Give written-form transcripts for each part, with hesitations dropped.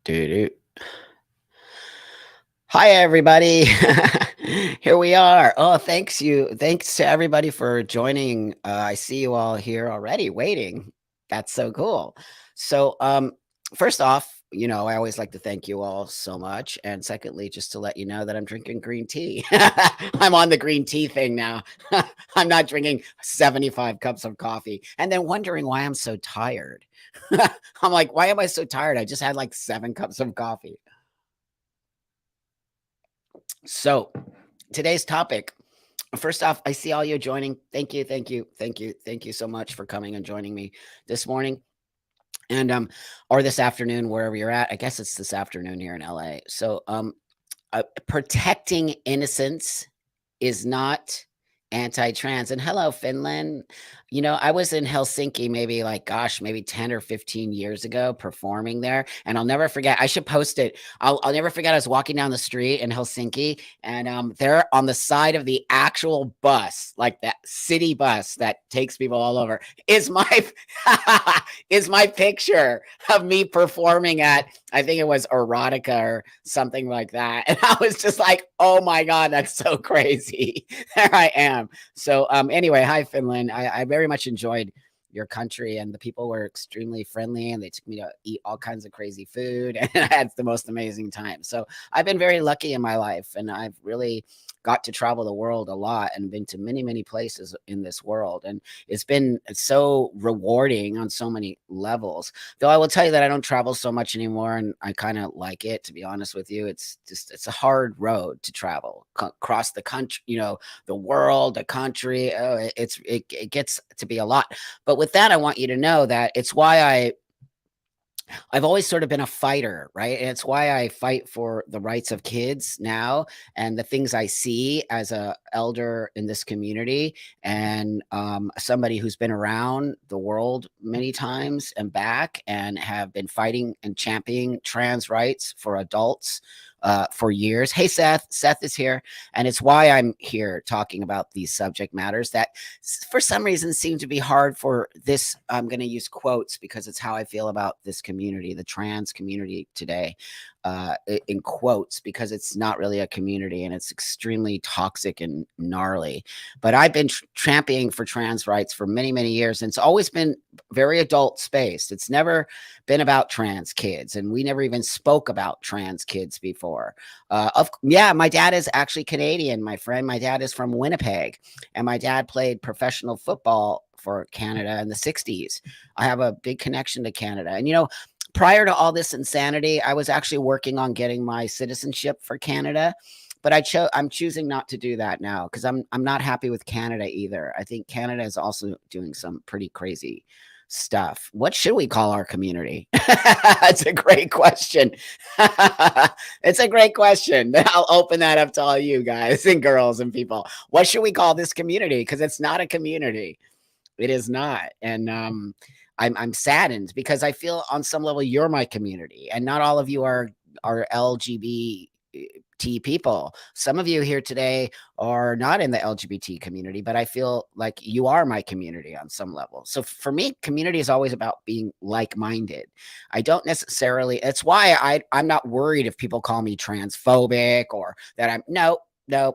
Doo-doo. Hi, everybody. Here we are. Oh, thanks to everybody for joining. I see you all here already waiting. That's so cool. So, first off, I always like to thank you all so much. And secondly, just to let you know that I'm drinking green tea. I'm on the green tea thing now. I'm not drinking 75 cups of coffee and then wondering why I'm so tired. I'm like, why am I so tired? I just had like 7 cups of coffee. So, today's topic. First off, I see all you joining. Thank you, thank you, thank you, thank you so much for coming and joining me this morning and or this afternoon, wherever you're at. I guess it's this afternoon here in LA. So, protecting innocence is not anti-trans. And hello, Finland. I was in Helsinki maybe like, gosh, maybe 10 or 15 years ago performing there. And I'll never forget. I should post it. I'll never forget. I was walking down the street in Helsinki, and there on the side of the actual bus, like that city bus that takes people all over, is my is my picture of me performing at, I think it was erotica or something like that. And I was just like, oh my God, that's so crazy. There I am. So anyway, hi Finland. I very much enjoyed your country, and the people were extremely friendly, and they took me to eat all kinds of crazy food, and I had the most amazing time. So I've been very lucky in my life, and I've really got to travel the world a lot and been to many, many places in this world. And it's been so rewarding on so many levels. Though I will tell you that I don't travel so much anymore, and I kind of like it, to be honest with you. It's a hard road to travel across the country, the world, the country. Oh, it gets to be a lot. But with that, I want you to know that it's why I've always sort of been a fighter, right? And it's why I fight for the rights of kids now, and the things I see as a elder in this community, and somebody who's been around the world many times and back, and have been fighting and championing trans rights for adults for years. Hey, Seth. Seth is here. And it's why I'm here talking about these subject matters that for some reason seem to be hard for this. I'm going to use quotes because it's how I feel about this community, the trans community today, in quotes, because it's not really a community, and it's extremely toxic and gnarly. But I've been championing for trans rights for many, many years, and it's always been very adult spaced. It's never been about trans kids, and we never even spoke about trans kids before. Yeah, my dad is actually Canadian, my friend. My dad is from Winnipeg, and my dad played professional football for Canada in the 60s. I have a big connection to Canada. And prior to all this insanity, I was actually working on getting my citizenship for Canada, but I'm choosing not to do that now, because I'm not happy with Canada either. I think Canada is also doing some pretty crazy stuff. What should we call our community? It's a great question. It's a great question. I'll open that up to all you guys and girls and people. What should we call this community? Because it's not a community. It is not. And I'm saddened, because I feel on some level you're my community, and not all of you are LGBT people. Some of you here today are not in the LGBT community, but I feel like you are my community on some level. So for me, community is always about being like-minded. I don't necessarily, it's why I'm not worried if people call me transphobic, or that no,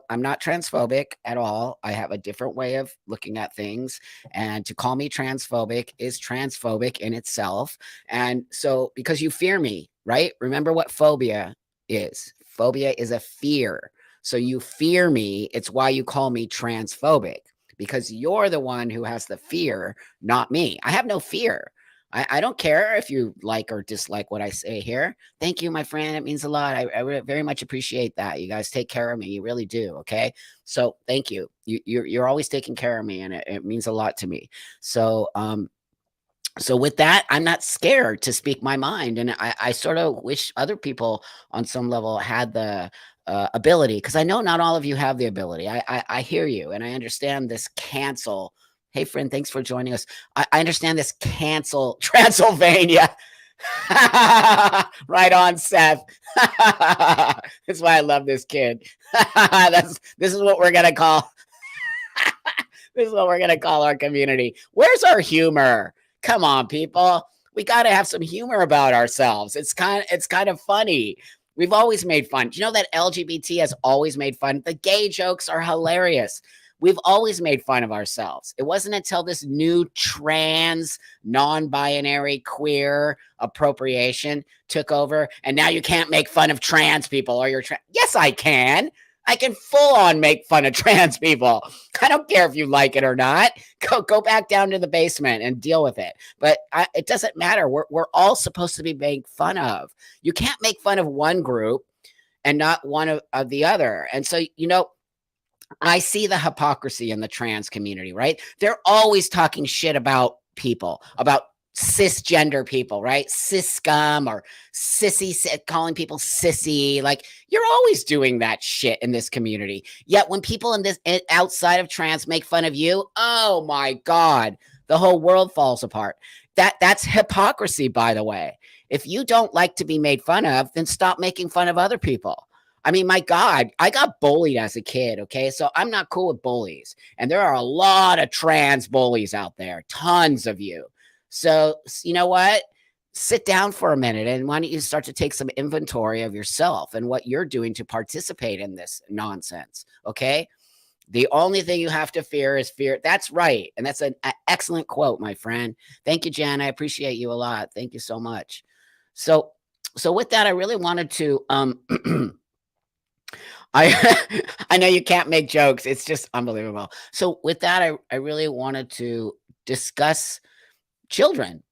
I'm not transphobic at all. I have a different way of looking at things. And to call me transphobic is transphobic in itself. And so, because you fear me, right? Remember what phobia is. Phobia is a fear. So you fear me. It's why you call me transphobic, because you're the one who has the fear, not me. I have no fear. I don't care if you like or dislike what I say here. Thank you, my friend. It means a lot. I very much appreciate that. You guys take care of me. You really do. Okay. So thank you. You're always taking care of me, and it means a lot to me. So with that, I'm not scared to speak my mind. And I sort of wish other people on some level had the ability, because I know not all of you have the ability. I hear you, and I understand this cancel. Hey, friend, thanks for joining us. I understand this cancel Transylvania. Right on, Seth. That's why I love this kid. This is what we're gonna call. This is what we're gonna call our community. Where's our humor? Come on, people. We got to have some humor about ourselves. It's kind of funny. We've always made fun. Do you know that LGBT has always made fun? The gay jokes are hilarious. We've always made fun of ourselves. It wasn't until this new trans, non-binary, queer appropriation took over, and now you can't make fun of trans people or you're trans. Yes, I can. I can full on make fun of trans people. I don't care if you like it or not. Go back down to the basement and deal with it. But it doesn't matter. We're all supposed to be made fun of. You can't make fun of one group and not one of the other. And so, I see the hypocrisy in the trans community, right? They're always talking shit about people, about cisgender people, right? Cis scum or sissy, calling people sissy. Like, you're always doing that shit in this community. Yet when people in this outside of trans make fun of you, oh my God, the whole world falls apart. That's hypocrisy, by the way. If you don't like to be made fun of, then stop making fun of other people. I mean, my God, I got bullied as a kid. Okay. So I'm not cool with bullies. And there are a lot of trans bullies out there, tons of you. So, you know what? Sit down for a minute and why don't you start to take some inventory of yourself and what you're doing to participate in this nonsense? Okay. The only thing you have to fear is fear. That's right. And that's an excellent quote, my friend. Thank you, Jen. I appreciate you a lot. Thank you so much. So, with that, I really wanted to, I I know you can't make jokes. It's just unbelievable. So with that, I really wanted to discuss children.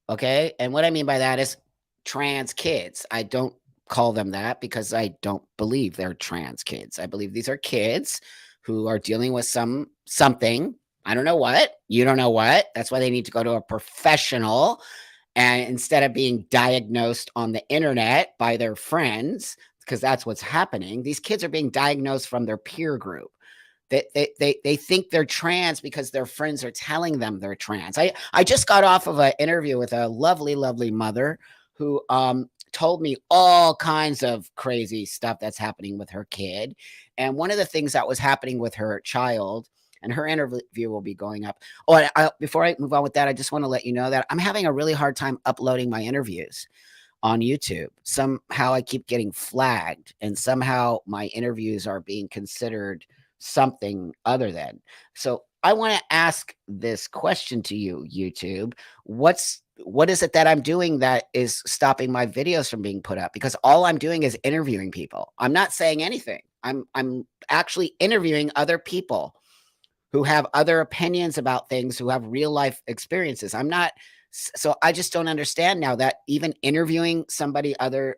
Okay. And what I mean by that is trans kids. I don't call them that because I don't believe they're trans kids. I believe these are kids who are dealing with something. I don't know what. You don't know what. That's why they need to go to a professional. And instead of being diagnosed on the internet by their friends, because that's what's happening, these kids are being diagnosed from their peer group. They think they're trans because their friends are telling them they're trans. I just got off of an interview with a lovely, lovely mother who told me all kinds of crazy stuff that's happening with her kid. And one of the things that was happening with her child, and her interview will be going up. Oh, before I move on with that, I just want to let you know that I'm having a really hard time uploading my interviews on YouTube. Somehow I keep getting flagged, and somehow my interviews are being considered something other than. So I want to ask this question to you, YouTube. What is it that I'm doing that is stopping my videos from being put up? Because all I'm doing is interviewing people. I'm not saying anything. I'm actually interviewing other people who have other opinions about things, who have real life experiences. So I just don't understand now that even interviewing somebody other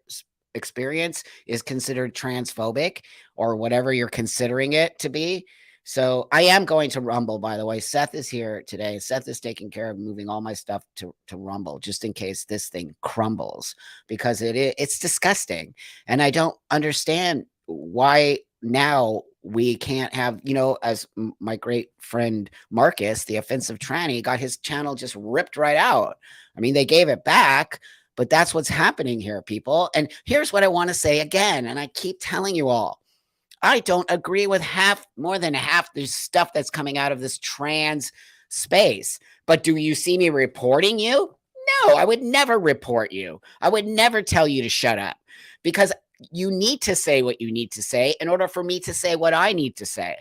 experience is considered transphobic or whatever you're considering it to be. So I am going to Rumble, by the way. Seth is here today. Seth is taking care of moving all my stuff to Rumble just in case this thing crumbles, because it's disgusting. And I don't understand why now we can't have, as my great friend Marcus, the offensive tranny, got his channel just ripped right out. I mean, they gave it back, but that's what's happening here, people. And here's what I want to say again, and I keep telling you all, I don't agree with more than half the stuff that's coming out of this trans space. But do you see me reporting you? No, I would never report you. I would never tell you to shut up, because you need to say what you need to say in order for me to say what I need to say.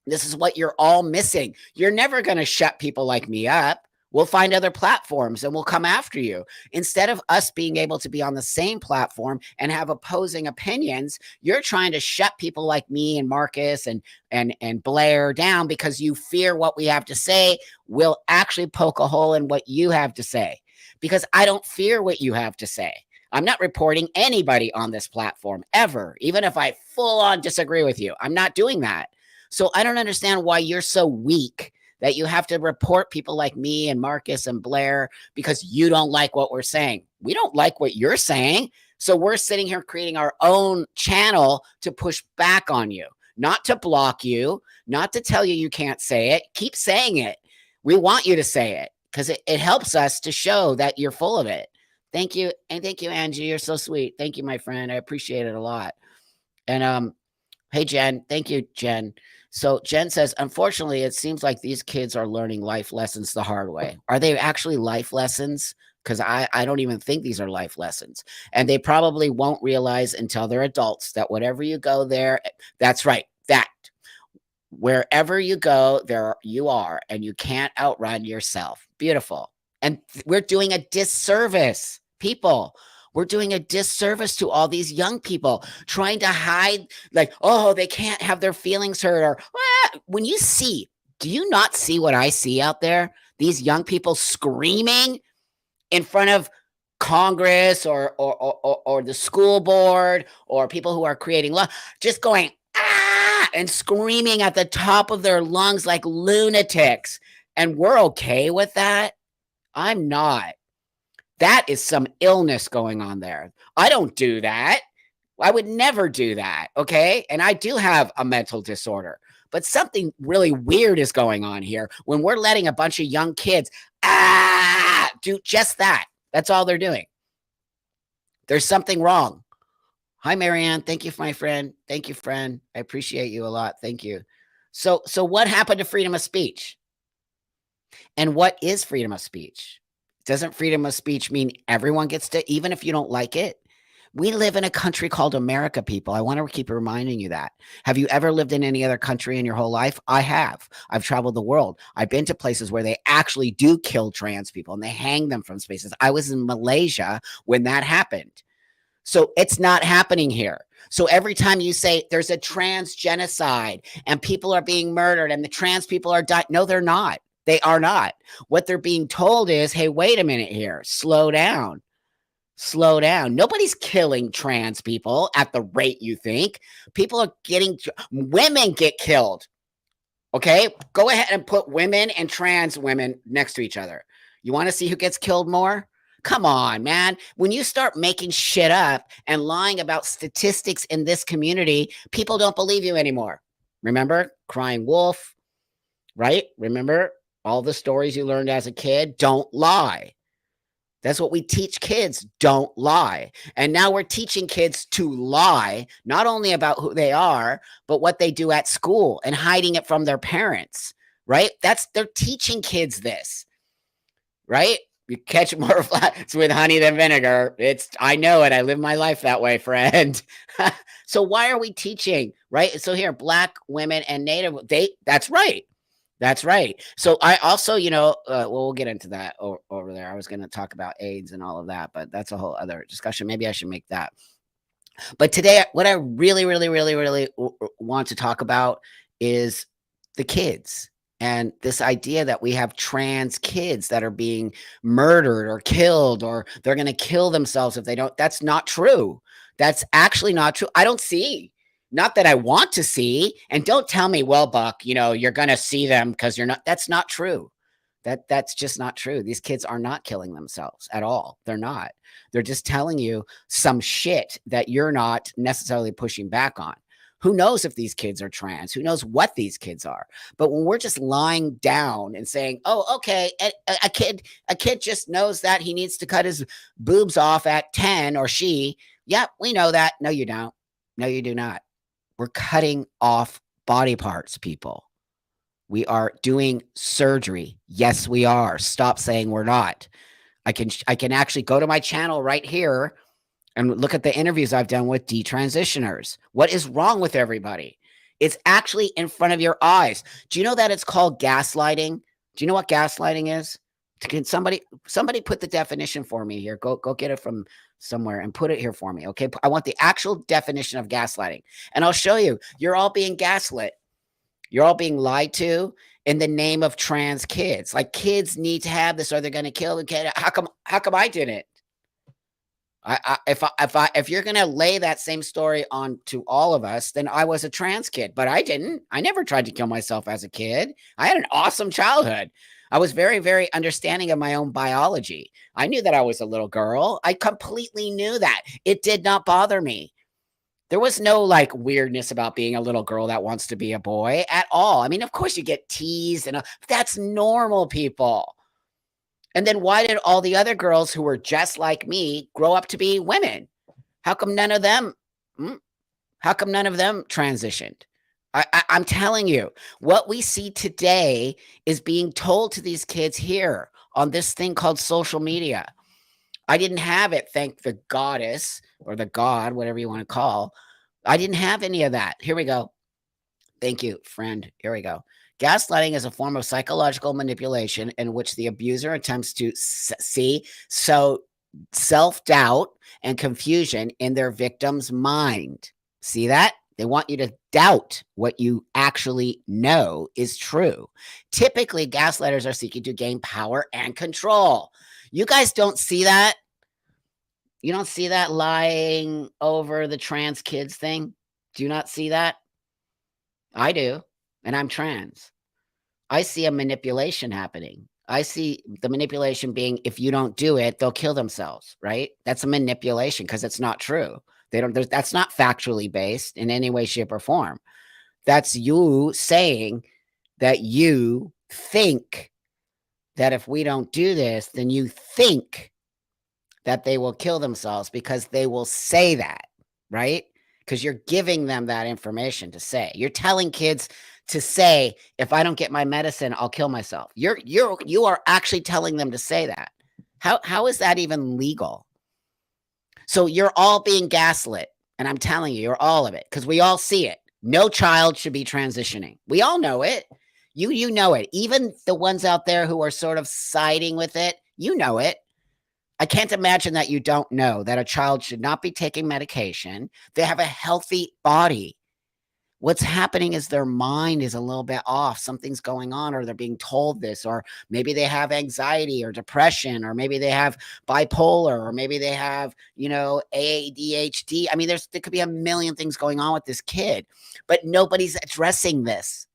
This is what you're all missing. You're never going to shut people like me up. We'll find other platforms and we'll come after you. Instead of us being able to be on the same platform and have opposing opinions, you're trying to shut people like me and Marcus and Blair down because you fear what we have to say will actually poke a hole in what you have to say. Because I don't fear what you have to say. I'm not reporting anybody on this platform ever, even if I full on disagree with you. I'm not doing that. So I don't understand why you're so weak that you have to report people like me and Marcus and Blair because you don't like what we're saying. We don't like what you're saying. So we're sitting here creating our own channel to push back on you, not to block you, not to tell you you can't say it. Keep saying it. We want you to say it because it helps us to show that you're full of it. Thank you. And thank you, Angie. You're so sweet. Thank you, my friend. I appreciate it a lot. And hey, Jen. Thank you, Jen. So Jen says, unfortunately, it seems like these kids are learning life lessons the hard way. Are they actually life lessons? because I don't even think these are life lessons. And they probably won't realize until they're adults that whatever you go there, that's right, that wherever you go, there you are, and you can't outrun yourself. Beautiful. And we're doing a disservice, people. We're doing a disservice to all these young people trying to hide, like, oh, they can't have their feelings hurt. Or when you see, do you not see what I see out there? These young people screaming in front of Congress or the school board or people who are creating law, just going, ah, and screaming at the top of their lungs like lunatics. And we're okay with that? I'm not. That is some illness going on there. I don't do that. I would never do that. Okay. And I do have a mental disorder, but something really weird is going on here when we're letting a bunch of young kids do just that. That's all they're doing. There's something wrong. Hi, Marianne. Thank you, my friend. Thank you, friend. I appreciate you a lot. Thank you. So what happened to freedom of speech? And what is freedom of speech? Doesn't freedom of speech mean everyone gets to, even if you don't like it? We live in a country called America, people. I want to keep reminding you that. Have you ever lived in any other country in your whole life? I have. I've traveled the world. I've been to places where they actually do kill trans people and they hang them from spaces. I was in Malaysia when that happened. So it's not happening here. So every time you say there's a trans genocide and people are being murdered and the trans people are dying, no, they're not. They are not. What they're being told is, hey, wait a minute here. Slow down. Slow down. Nobody's killing trans people at the rate you think. People are getting, women get killed. Okay? Go ahead and put women and trans women next to each other. You want to see who gets killed more? Come on, man. When you start making shit up and lying about statistics in this community, people don't believe you anymore. Remember crying wolf, right? Remember all the stories you learned as a kid? Don't lie. That's what we teach kids. Don't lie. And now we're teaching kids to lie, not only about who they are, but what they do at school and hiding it from their parents, right? They're teaching kids this, right? You catch more flies with honey than vinegar. I know it. I live my life that way, friend. So why are we teaching, right? So here, Black women and Native, that's right. That's right. So I also, we'll get into that over there. I was going to talk about AIDS and all of that, but that's a whole other discussion. Maybe I should make that. But today, what I really, really, really, really want to talk about is the kids and this idea that we have trans kids that are being murdered or killed, or they're going to kill themselves if they don't. That's not true. That's actually not true. I don't see. Not that I want to see. And don't tell me, well, Buck, you're going to see them because you're not. That's not true. That's just not true. These kids are not killing themselves at all. They're not. They're just telling you some shit that you're not necessarily pushing back on. Who knows if these kids are trans? Who knows what these kids are? But when we're just lying down and saying, oh, okay, a kid just knows that he needs to cut his boobs off at 10, or she, yeah, we know that. No, you don't. No, you do not. We're cutting off body parts, people. We are doing surgery. Yes, we are. Stop saying we're not. I can actually go to my channel right here and look at the interviews I've done with detransitioners. What is wrong with everybody? It's actually in front of your eyes. Do you know that it's called gaslighting? Do you know what gaslighting is? Can somebody put the definition for me here? Go get it from somewhere and put it here for me. Okay. I want the actual definition of gaslighting. And I'll show you. You're all being gaslit. You're all being lied to in the name of trans kids. Like, kids need to have this or they're going to kill the kid. How come I didn't? If you're going to lay that same story on to all of us, then I was a trans kid, but I didn't. I never tried to kill myself as a kid. I had an awesome childhood. I was very, very understanding of my own biology. I knew that I was a little girl. I completely knew that. It did not bother me. There was no like weirdness about being a little girl that wants to be a boy at all. I mean, of course you get teased and that's normal, people. And then why did all the other girls who were just like me grow up to be women? How come none of them transitioned? I'm telling you, what we see today is being told to these kids here on this thing called social media. I didn't have it, thank the goddess or the god, whatever you want to call. I didn't have any of that. Here we go. Thank you, friend. Here we go. Gaslighting is a form of psychological manipulation in which the abuser attempts to sow self-doubt and confusion in their victim's mind. See that? They want you to doubt what you actually know is true. Typically, gaslighters are seeking to gain power and control. You guys don't see that? You don't see that lying over the trans kids thing? Do you not see that? I do, and I'm trans. I see a manipulation happening. I see the manipulation being if you don't do it, they'll kill themselves, right? That's a manipulation because it's not true. That's not factually based in any way, shape, or form. That's you saying that you think that if we don't do this, then you think that they will kill themselves because they will say that, right? Because you're giving them that information to say. You're telling kids to say, if I don't get my medicine, I'll kill myself. You are actually telling them to say that. How is that even legal? So you're all being gaslit, and I'm telling you, you're all of it, because we all see it. No child should be transitioning. We all know it. You know it. Even the ones out there who are sort of siding with it, you know it. I can't imagine that you don't know that a child should not be taking medication. They have a healthy body. What's happening is their mind is a little bit off. Something's going on, or they're being told this, or maybe they have anxiety or depression, or maybe they have bipolar, or maybe they have, ADHD. I mean, there could be a million things going on with this kid, but nobody's addressing this.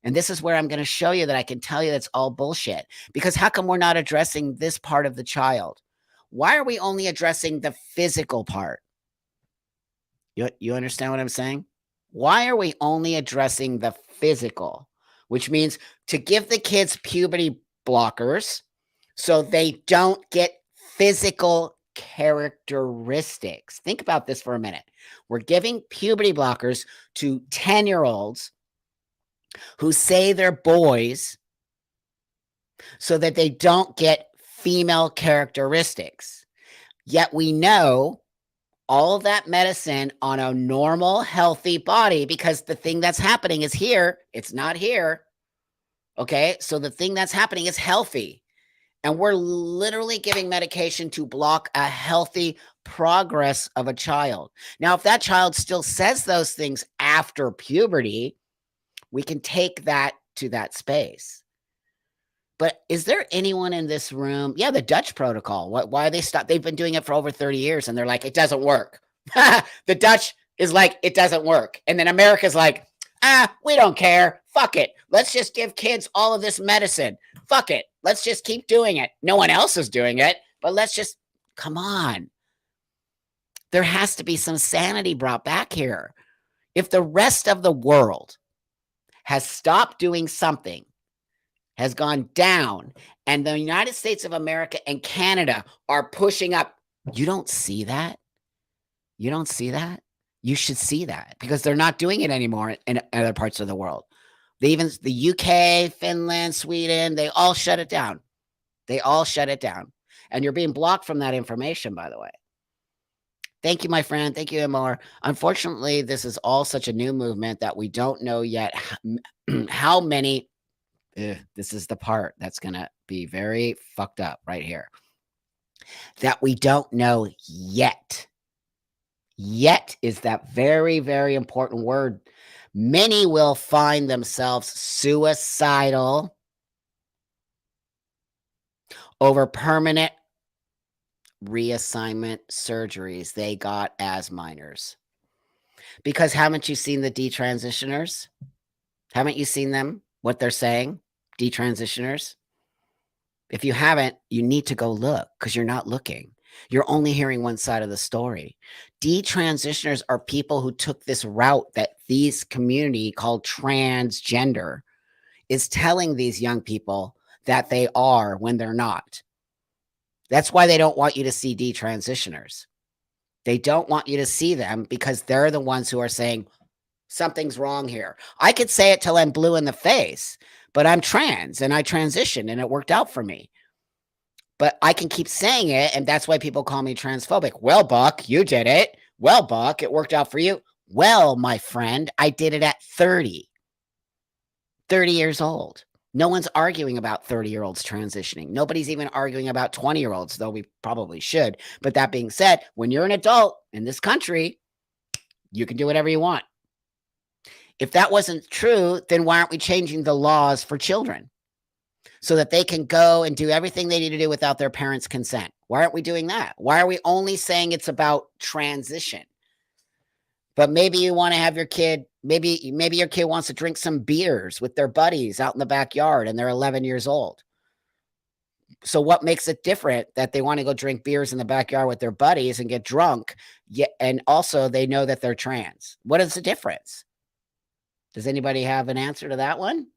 And this is where I'm going to show you that I can tell you that's all bullshit. Because how come we're not addressing this part of the child? Why are we only addressing the physical part? You understand what I'm saying? Why are we only addressing the physical? Which means to give the kids puberty blockers so they don't get physical characteristics. Think about this for a minute. We're giving puberty blockers to 10-year-olds who say they're boys so that they don't get female characteristics. Yet we know all of that medicine on a normal, healthy body, because the thing that's happening is here. It's not here. Okay. So the thing that's happening is healthy. And we're literally giving medication to block a healthy progress of a child. Now, if that child still says those things after puberty, we can take that to that space. But is there anyone in this room? Yeah, the Dutch protocol. Why they stopped? They've been doing it for over 30 years, and they're like, it doesn't work. The Dutch is like, it doesn't work. And then America's like, we don't care. Fuck it. Let's just give kids all of this medicine. Fuck it. Let's just keep doing it. No one else is doing it, but let's just, come on. There has to be some sanity brought back here. If the rest of the world has stopped doing something, has gone down, and the United States of America and Canada are pushing up, you don't see that? You don't see that? You should see that, because they're not doing it anymore in other parts of the world. The UK, Finland, Sweden, they all shut it down. They all shut it down. And you're being blocked from that information, by the way. Thank you, my friend. Thank you, Amor. Unfortunately, this is all such a new movement that we don't know yet how many. This is the part that's going to be very fucked up right here. That we don't know yet. Yet is that very, very important word. Many will find themselves suicidal over permanent reassignment surgeries they got as minors. Because haven't you seen the detransitioners? Haven't you seen them? What they're saying? Detransitioners? If you haven't, you need to go look, because you're not looking. You're only hearing one side of the story. Detransitioners are people who took this route that these community called transgender is telling these young people that they are when they're not. That's why they don't want you to see detransitioners. They don't want you to see them because they're the ones who are saying something's wrong here. I could say it till I'm blue in the face, but I'm trans and I transitioned and it worked out for me. But I can keep saying it, and that's why people call me transphobic. Well, Buck, you did it. Well, Buck, it worked out for you. Well, my friend, I did it at 30 years old. No one's arguing about 30-year-olds transitioning. Nobody's even arguing about 20-year-olds, though we probably should. But that being said, when you're an adult in this country, you can do whatever you want. If that wasn't true, then why aren't we changing the laws for children so that they can go and do everything they need to do without their parents' consent? Why aren't we doing that? Why are we only saying it's about transition? But maybe you want to have your kid, maybe your kid wants to drink some beers with their buddies out in the backyard and they're 11 years old. So what makes it different that they want to go drink beers in the backyard with their buddies and get drunk, and also they know that they're trans? What is the difference? Does anybody have an answer to that one?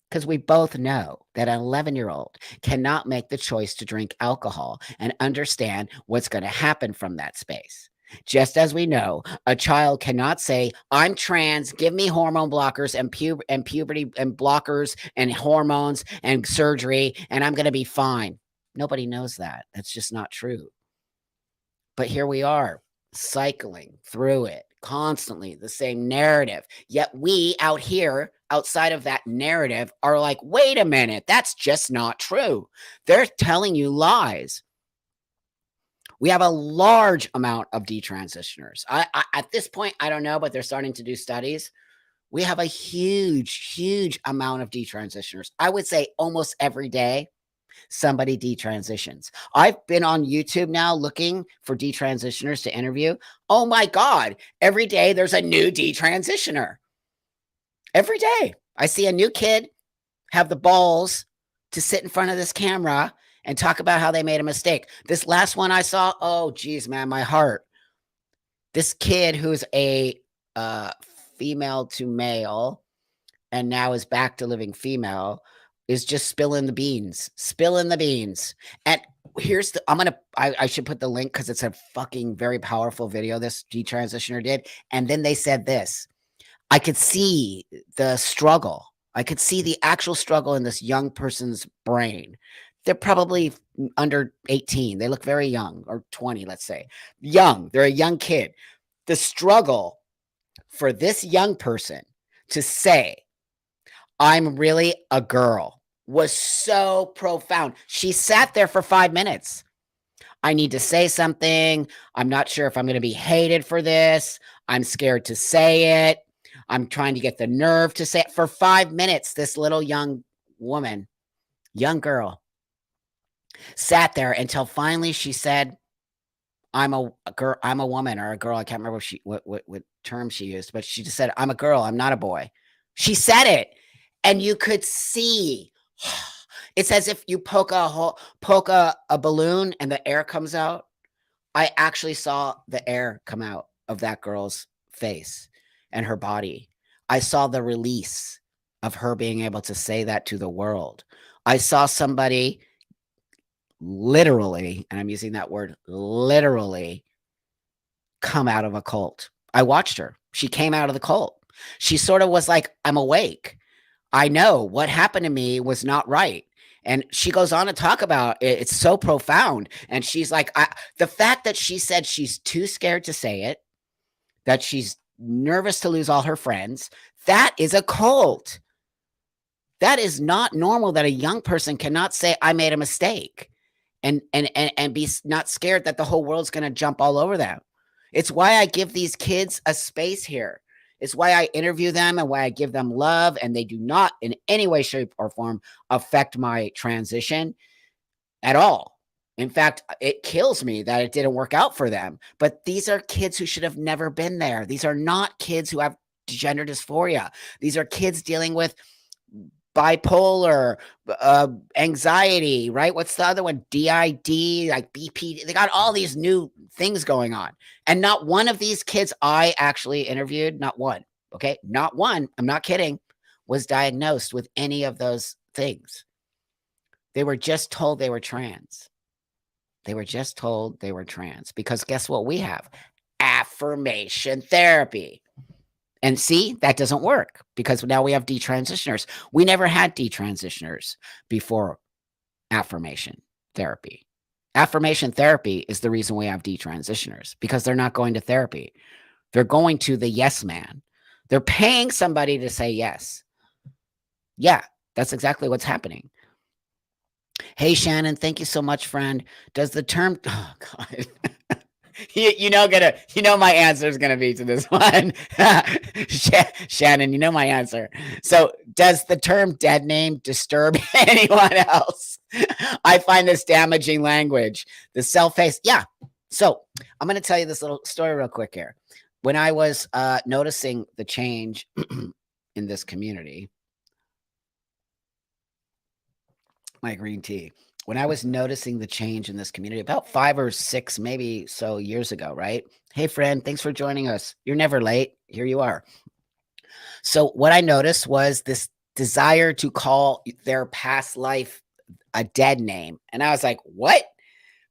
Because we both know that an 11-year-old cannot make the choice to drink alcohol and understand what's going to happen from that space. Just as we know, a child cannot say, I'm trans, give me hormone blockers and puberty and blockers and hormones and surgery, and I'm going to be fine. Nobody knows that. That's just not true. But here we are, cycling through it constantly, the same narrative. Yet we out here, outside of that narrative, are like, wait a minute, that's just not true. They're telling you lies. We have a large amount of detransitioners. At this point, I don't know, but they're starting to do studies. We have a huge amount of detransitioners. I would say almost every day somebody detransitions. I've been on YouTube now looking for detransitioners to interview. Oh my God, every day there's a new detransitioner. Every day I see a new kid have the balls to sit in front of this camera and talk about how they made a mistake. This last one I saw, oh geez, man, my heart. This kid who's a female to male and now is back to living female is just spilling the beans. And here's the, I should put the link because it's a fucking very powerful video this detransitioner did. And then they said this, I could see the struggle. I could see the actual struggle in this young person's brain. They're probably under 18. They look very young, or 20, let's say. Young. They're a young kid. The struggle for this young person to say, I'm really a girl, was so profound. She sat there for 5 minutes. I need to say something. I'm not sure if I'm going to be hated for this. I'm scared to say it. I'm trying to get the nerve to say it. For 5 minutes, this little young woman, young girl, sat there until finally she said, I'm a girl, I'm a woman, or a girl. I can't remember what term she used, but she just said, I'm a girl, I'm not a boy. She said it, and you could see. It's as if you poke a balloon and the air comes out. I actually saw the air come out of that girl's face and her body. I saw the release of her being able to say that to the world. I saw somebody literally, and I'm using that word literally, come out of a cult. I watched her. She came out of the cult. She sort of was like, I'm awake. I know what happened to me was not right. And she goes on to talk about it. It's so profound. And she's like, the fact that she said she's too scared to say it, that she's nervous to lose all her friends, that is a cult. That is not normal that a young person cannot say, I made a mistake, and be not scared that the whole world's going to jump all over them. It's why I give these kids a space here. It's why I interview them and why I give them love, and they do not in any way, shape, or form affect my transition at all. In fact, it kills me that it didn't work out for them. But these are kids who should have never been there. These are not kids who have gender dysphoria. These are kids dealing with bipolar, anxiety, right? What's the other one? DID, like BP. They got all these new things going on. And not one of these kids I actually interviewed, not one, okay? Not one, I'm not kidding, was diagnosed with any of those things. They were just told they were trans. They were just told they were trans because guess what we have? Affirmation therapy. And see, that doesn't work because now we have detransitioners. We never had detransitioners before affirmation. therapy. Affirmation therapy is the reason we have detransitioners, because they're not going to therapy. They're going to the yes man. They're paying somebody to say yes. Yeah, that's exactly what's happening. Hey, Shannon, thank you so much, friend. Does the term, oh, God. My answer is gonna be to this one. Shannon, you know my answer. So, does the term dead name disturb anyone else? I find this damaging language. The self-face, yeah. So, I'm gonna tell you this little story real quick here. When I was noticing the change in this community, my green tea. When I was noticing the change in this community about 5 or 6 maybe so years ago, right? Hey friend, thanks for joining us. You're never late. Here you are. So what I noticed was this desire to call their past life a dead name. And I was like, "What?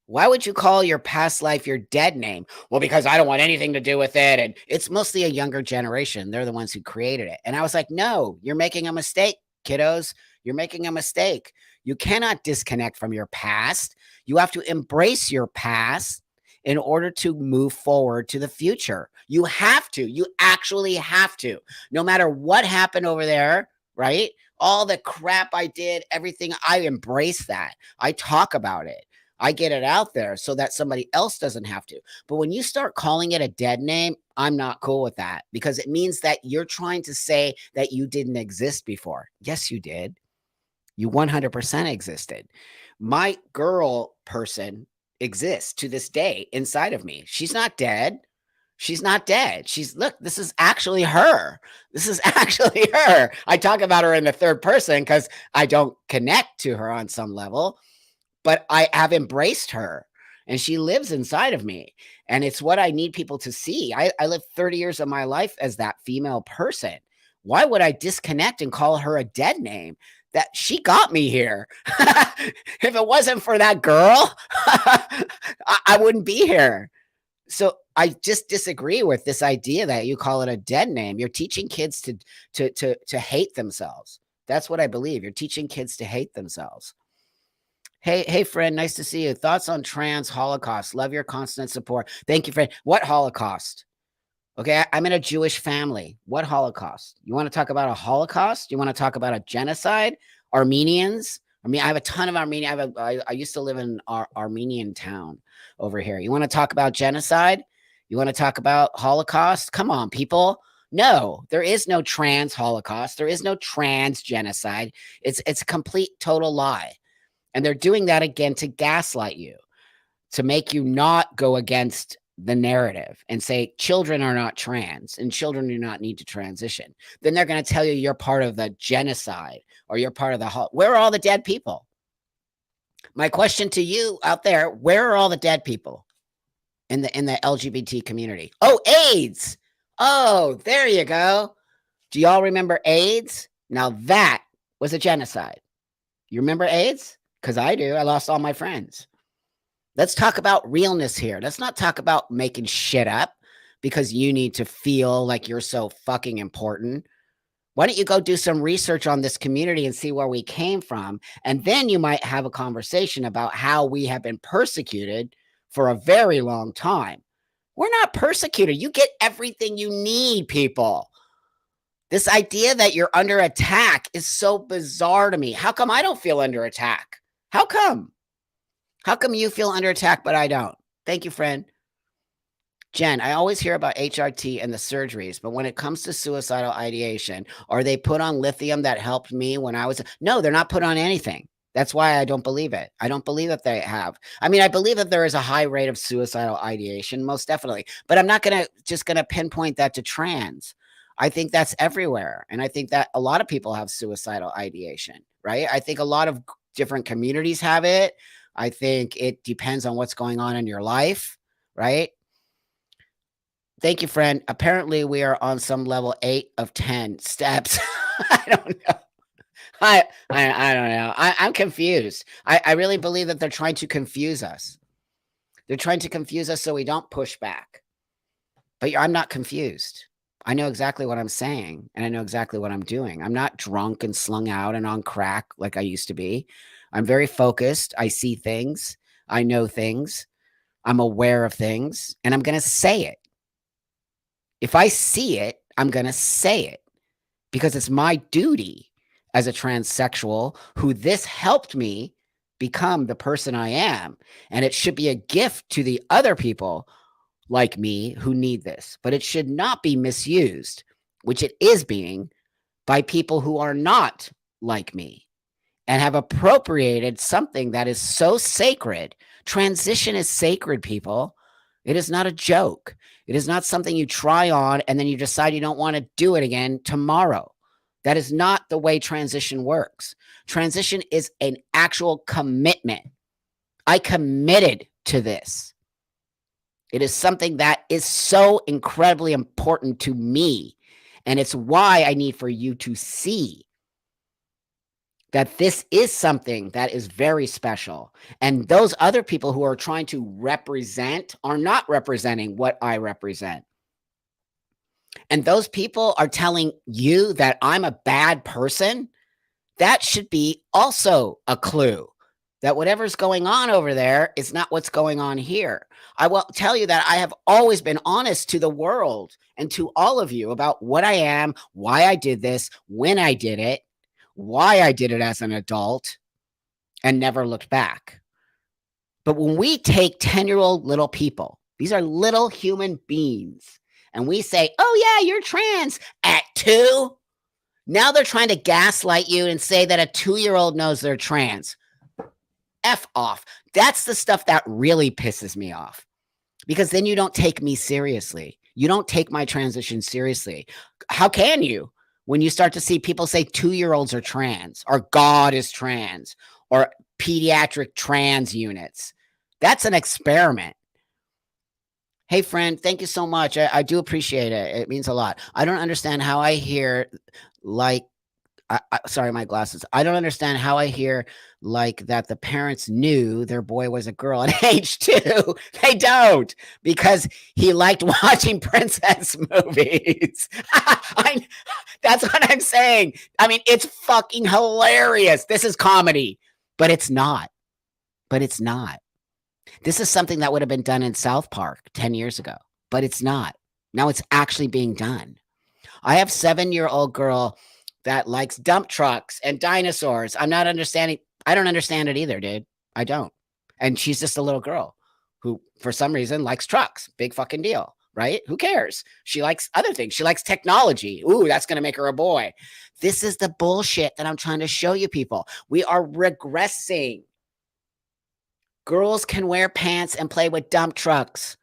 Why would you call your past life your dead name?" Well, because I don't want anything to do with it. And it's mostly a younger generation. They're the ones who created it. And I was like, no, you're making a mistake, kiddos. You're making a mistake. You cannot disconnect from your past. You have to embrace your past in order to move forward to the future. You have to. You actually have to. No matter what happened over there, right? All the crap I did, everything, I embrace that. I talk about it. I get it out there so that somebody else doesn't have to. But when you start calling it a dead name, I'm not cool with that, because it means that you're trying to say that you didn't exist before. Yes, you did. You 100% existed. My girl person exists to this day inside of me. She's not dead. She's not dead. Look, this is actually her. This is actually her. I talk about her in the third person because I don't connect to her on some level, but I have embraced her and she lives inside of me. And it's what I need people to see. I lived 30 years of my life as that female person. Why would I disconnect and call her a dead name? That she got me here. If it wasn't for that girl, I wouldn't be here. So I just disagree with this idea that you call it a dead name. You're teaching kids to hate themselves. That's what I believe. You're teaching kids to hate themselves. Hey, friend, nice to see you. Thoughts on trans Holocaust? Love your constant support. Thank you, friend. What Holocaust? Okay, I'm in a Jewish family. What Holocaust? You want to talk about a Holocaust? You want to talk about a genocide? Armenians? I mean, I have a ton of Armenian. I used to live in Armenian town over here. You want to talk about genocide? You want to talk about Holocaust? Come on, people. No, there is no trans Holocaust. There is no trans genocide. It's a complete total lie. And they're doing that again to gaslight you, to make you not go against the narrative and say children are not trans and children do not need to transition. Then they're going to tell you you're part of the genocide or you're part of the where are all the dead people? My question to you out there, where are all the dead people in the LGBT community? Oh, AIDS. Oh, there you go. Do y'all remember AIDS? Now that was a genocide. You remember AIDS? Because I do. I lost all my friends. Let's talk about realness here. Let's not talk about making shit up because you need to feel like you're so fucking important. Why don't you go do some research on this community and see where we came from? And then you might have a conversation about how we have been persecuted for a very long time. We're not persecuted. You get everything you need, people. This idea that you're under attack is so bizarre to me. How come I don't feel under attack? How come? How come you feel under attack, but I don't? Thank you, friend. Jen, I always hear about HRT and the surgeries, but when it comes to suicidal ideation, are they put on lithium that helped me when I was? No, they're not put on anything. That's why I don't believe it. I don't believe that they have. I mean, I believe that there is a high rate of suicidal ideation, most definitely, but I'm not just gonna pinpoint that to trans. I think that's everywhere, and I think that a lot of people have suicidal ideation, right? I think a lot of different communities have it. I think it depends on what's going on in your life, right? Thank you, friend. Apparently, we are on some level 8 of 10 steps. I don't know. I don't know. I'm confused. I really believe that they're trying to confuse us. They're trying to confuse us so we don't push back. But I'm not confused. I know exactly what I'm saying, and I know exactly what I'm doing. I'm not drunk and slung out and on crack like I used to be. I'm very focused. I see things. I know things. I'm aware of things, and I'm going to say it. If I see it, I'm going to say it because it's my duty as a transsexual who this helped me become the person I am. And it should be a gift to the other people like me who need this, but it should not be misused, which it is being by people who are not like me and have appropriated something that is so sacred. Transition is sacred, people. It is not a joke. It is not something you try on and then you decide you don't want to do it again tomorrow. That is not the way transition works. Transition is an actual commitment. I committed to this. It is something that is so incredibly important to me. And it's why I need for you to see that this is something that is very special. And those other people who are trying to represent are not representing what I represent. And those people are telling you that I'm a bad person. That should be also a clue that whatever's going on over there is not what's going on here. I will tell you that I have always been honest to the world and to all of you about what I am, why I did this, when I did it, why I did it as an adult, and never looked back. But when we take 10-year-old little people, these are little human beings, and we say, oh yeah, you're trans at 2. Now they're trying to gaslight you and say that a 2-year-old knows they're trans. F off. That's the stuff that really pisses me off, because then you don't take me seriously. You don't take my transition seriously. How can you? When you start to see people say 2-year-olds are trans, or God is trans, or pediatric trans units. That's an experiment. Hey, friend, thank you so much. I do appreciate it. It means a lot. I don't understand how I hear like, sorry, my glasses. I don't understand how I hear like that the parents knew their boy was a girl at age 2. They don't, because he liked watching princess movies. That's what I'm saying. I mean, it's fucking hilarious. This is comedy, but it's not. But it's not. This is something that would have been done in South Park 10 years ago, but it's not. Now it's actually being done. I have 7-year-old girl that likes dump trucks and dinosaurs. I'm not understanding. I don't understand it either, dude. I don't. And she's just a little girl who, for some reason, likes trucks. Big fucking deal, right? Who cares? She likes other things. She likes technology. Ooh, that's going to make her a boy. This is the bullshit that I'm trying to show you people. We are regressing. Girls can wear pants and play with dump trucks.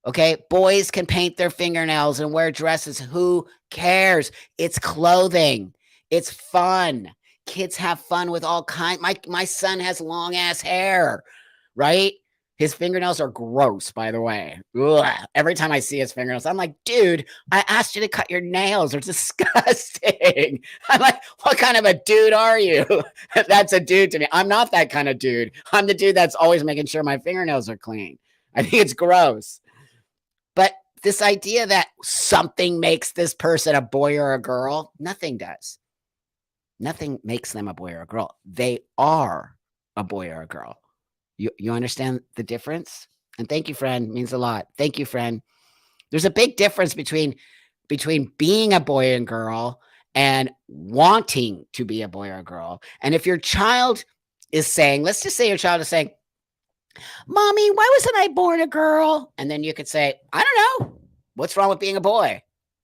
Okay, boys can paint their fingernails and wear dresses. Who cares? It's clothing. It's fun. Kids have fun with all kinds. My son has long ass hair, right? His fingernails are gross, by the way. Ugh. Every time I see his fingernails, I'm like, dude, I asked you to cut your nails. They're disgusting. I'm like, what kind of a dude are you? That's a dude to me. I'm not that kind of dude. I'm the dude that's always making sure my fingernails are clean. I think it's gross. But this idea that something makes this person a boy or a girl, nothing does. Nothing makes them a boy or a girl. They are a boy or a girl. You understand the difference? And thank you, friend. It means a lot. Thank you, friend. There's a big difference between being a boy and girl and wanting to be a boy or a girl. And if your child is saying, let's just say your child is saying, Mommy, why wasn't I born a girl? And then you could say, I don't know. What's wrong with being a boy?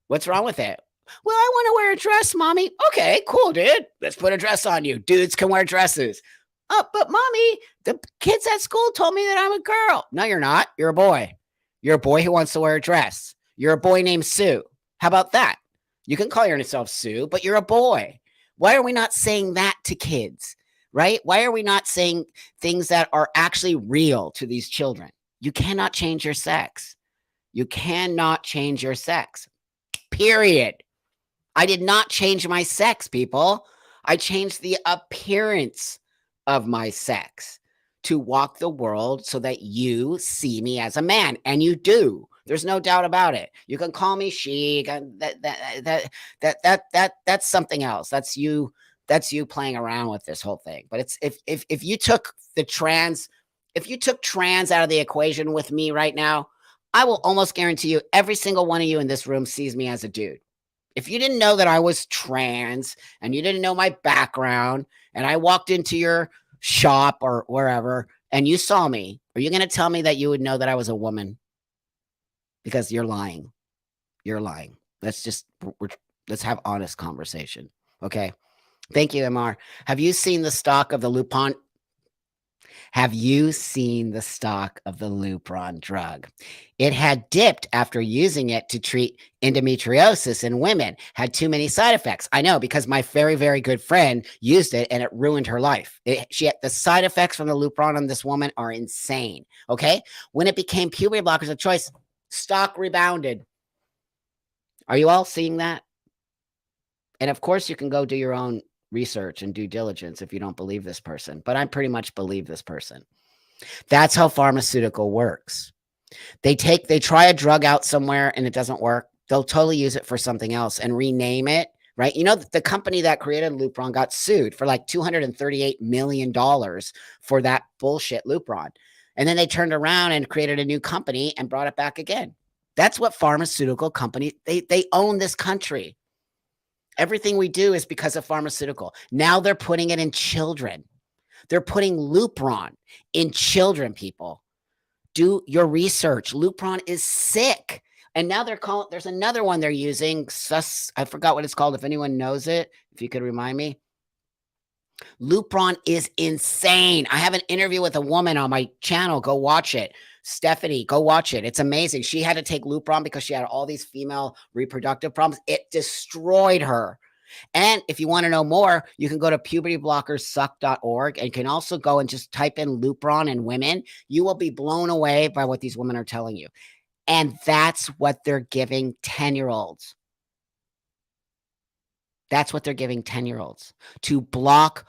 What's wrong with it? Well, I want to wear a dress, Mommy. Okay, cool, dude. Let's put a dress on you. Dudes can wear dresses. Oh, but Mommy, the kids at school told me that I'm a girl. No, you're not. You're a boy. You're a boy who wants to wear a dress. You're a boy named Sue. How about that? You can call yourself Sue, but you're a boy. Why are we not saying that to kids? Right? Why are we not saying things that are actually real to these children? You cannot change your sex. You cannot change your sex. Period. I did not change my sex, people. I changed the appearance of my sex to walk the world so that you see me as a man, and you do. There's no doubt about it. You can call me she. That's something else. That's you that's you playing around with this whole thing. But it's if you took the trans, if you took trans out of the equation with me right now, I will almost guarantee you every single one of you in this room sees me as a dude. If you didn't know that I was trans and you didn't know my background and I walked into your shop or wherever and you saw me, are you going to tell me that you would know that I was a woman? Because you're lying. You're lying. Let's have honest conversation. Okay. Thank you, MR. Have you seen the stock of the Lupron? Have you seen the stock of the Lupron drug? It had dipped after using it to treat endometriosis in women, had too many side effects. I know because my very, very good friend used it and it ruined her life. She had the side effects from the Lupron on this woman are insane. Okay. When it became puberty blockers of choice, stock rebounded. Are you all seeing that? And of course, you can go do your own research and due diligence if you don't believe this person, but I pretty much believe this person. That's how pharmaceutical works. They try a drug out somewhere and it doesn't work. They'll totally use it for something else and rename it, right? You know, the company that created Lupron got sued for like $238 million for that bullshit Lupron. And then they turned around and created a new company and brought it back again. That's what pharmaceutical companies, they own this country. Everything we do is because of pharmaceutical. Now they're putting it in children. They're putting Lupron in children, people. Do your research. Lupron is sick. And now they're calling, there's another one they're using. I forgot what it's called. If anyone knows it, if you could remind me. Lupron is insane. I have an interview with a woman on my channel. Go watch it. Stephanie, go watch it. It's amazing. She had to take Lupron because she had all these female reproductive problems. It destroyed her. And if you want to know more, you can go to pubertyblockersuck.org and can also go and just type in Lupron and women. You will be blown away by what these women are telling you. And that's what they're giving 10-year-olds. That's what they're giving 10-year-olds to block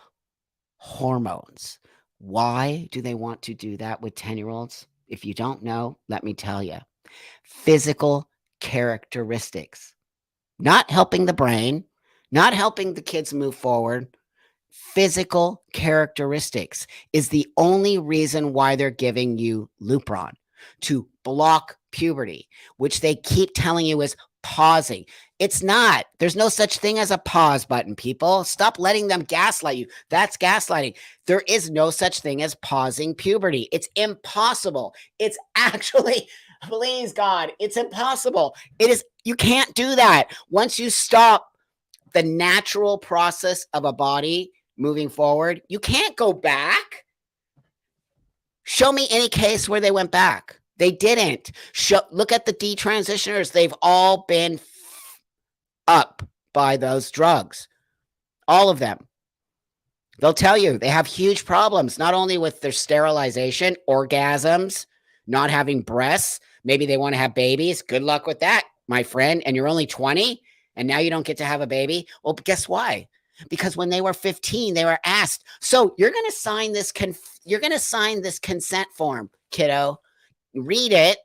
hormones. Why do they want to do that with 10-year-olds? If you don't know, let me tell you. Physical characteristics. Not helping the brain, not helping the kids move forward. Physical characteristics is the only reason why they're giving you Lupron, to block puberty, which they keep telling you is pausing. It's not. There's no such thing as a pause button, people. Stop letting them gaslight you. That's gaslighting. There is no such thing as pausing puberty. It's impossible. It's actually, please God, it's impossible. It is, you can't do that. Once you stop the natural process of a body moving forward, you can't go back. Show me any case where they went back. They didn't. Look at the detransitioners. They've all been up by those drugs. All of them. They'll tell you they have huge problems, not only with their sterilization, orgasms, not having breasts. Maybe they want to have babies. Good luck with that, my friend. And you're only 20 and now you don't get to have a baby. Well, guess why? Because when they were 15, they were asked, so you're going to sign this consent form, kiddo. Read it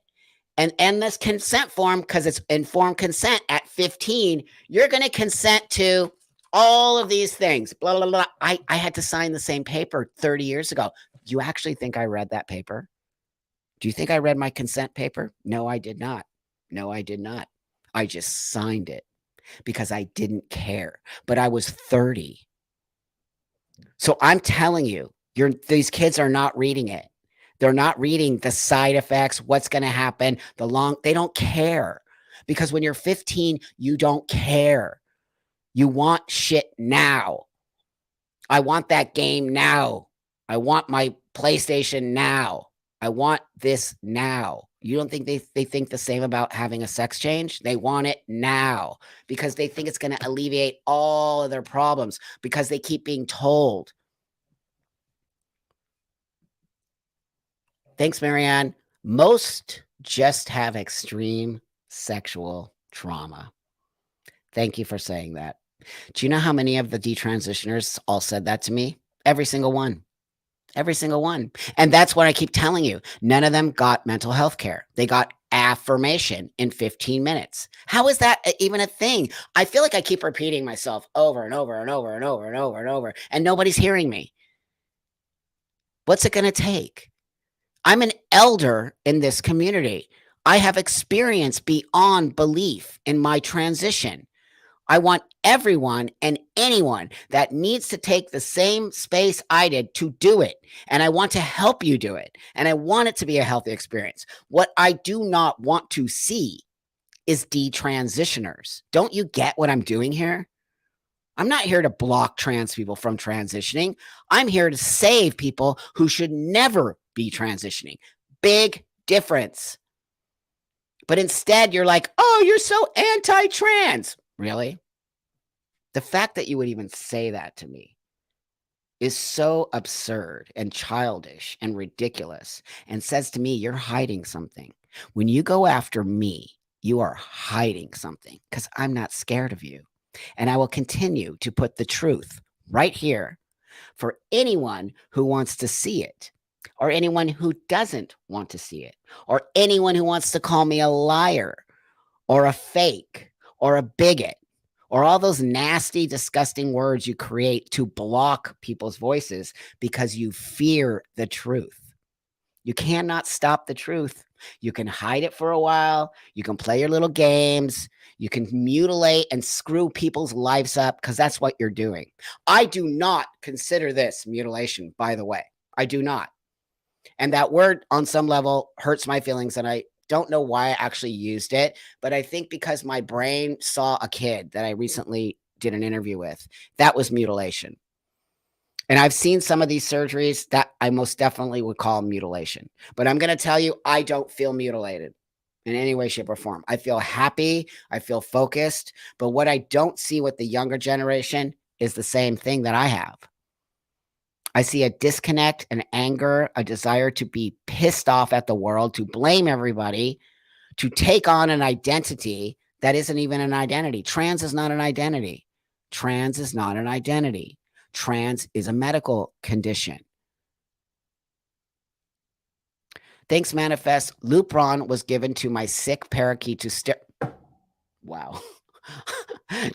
and end this consent form because it's informed consent at 15. You're going to consent to all of these things. Blah, blah, blah. I had to sign the same paper 30 years ago. Do you actually think I read that paper? Do you think I read my consent paper? No, I did not. No, I did not. I just signed it because I didn't care. But I was 30. So I'm telling you, these kids are not reading it. They're not reading the side effects, what's going to happen, they don't care. Because when you're 15, you don't care. You want shit now. I want that game now. I want my PlayStation now. I want this now. You don't think they think the same about having a sex change? They want it now because they think it's going to alleviate all of their problems because they keep being told. Thanks, Marianne. Most just have extreme sexual trauma. Thank you for saying that. Do you know how many of the detransitioners all said that to me? Every single one. Every single one. And that's what I keep telling you. None of them got mental health care. They got affirmation in 15 minutes. How is that even a thing? I feel like I keep repeating myself over and over and over and over and over and over, and nobody's hearing me. What's it going to take? I'm an elder in this community. I have experience beyond belief in my transition. I want everyone and anyone that needs to take the same space I did to do it. And I want to help you do it. And I want it to be a healthy experience. What I do not want to see is detransitioners. Don't you get what I'm doing here? I'm not here to block trans people from transitioning. I'm here to save people who should never be transitioning. Big difference. But instead, you're like, oh, you're so anti trans. Really? The fact that you would even say that to me is so absurd and childish and ridiculous, and says to me, you're hiding something. When you go after me, you are hiding something, because I'm not scared of you. And I will continue to put the truth right here for anyone who wants to see it, or anyone who doesn't want to see it, or anyone who wants to call me a liar or a fake or a bigot, or all those nasty, disgusting words you create to block people's voices because you fear the truth. You cannot stop the truth. You can hide it for a while. You can play your little games. You can mutilate and screw people's lives up, because that's what you're doing. I do not consider this mutilation, by the way. I do not. And that word on some level hurts my feelings, and I don't know why I actually used it, but I think because my brain saw a kid that I recently did an interview with. That was mutilation. And I've seen some of these surgeries that I most definitely would call mutilation. But I'm going to tell you, I don't feel mutilated in any way, shape, or form. I feel happy. I feel focused. But what I don't see with the younger generation is the same thing that I have. I see a disconnect, an anger, a desire to be pissed off at the world, to blame everybody, to take on an identity that isn't even an identity. Trans is not an identity. Trans is not an identity. Trans is a medical condition. Thanks, Manifest. Lupron was given to my sick parakeet to wow.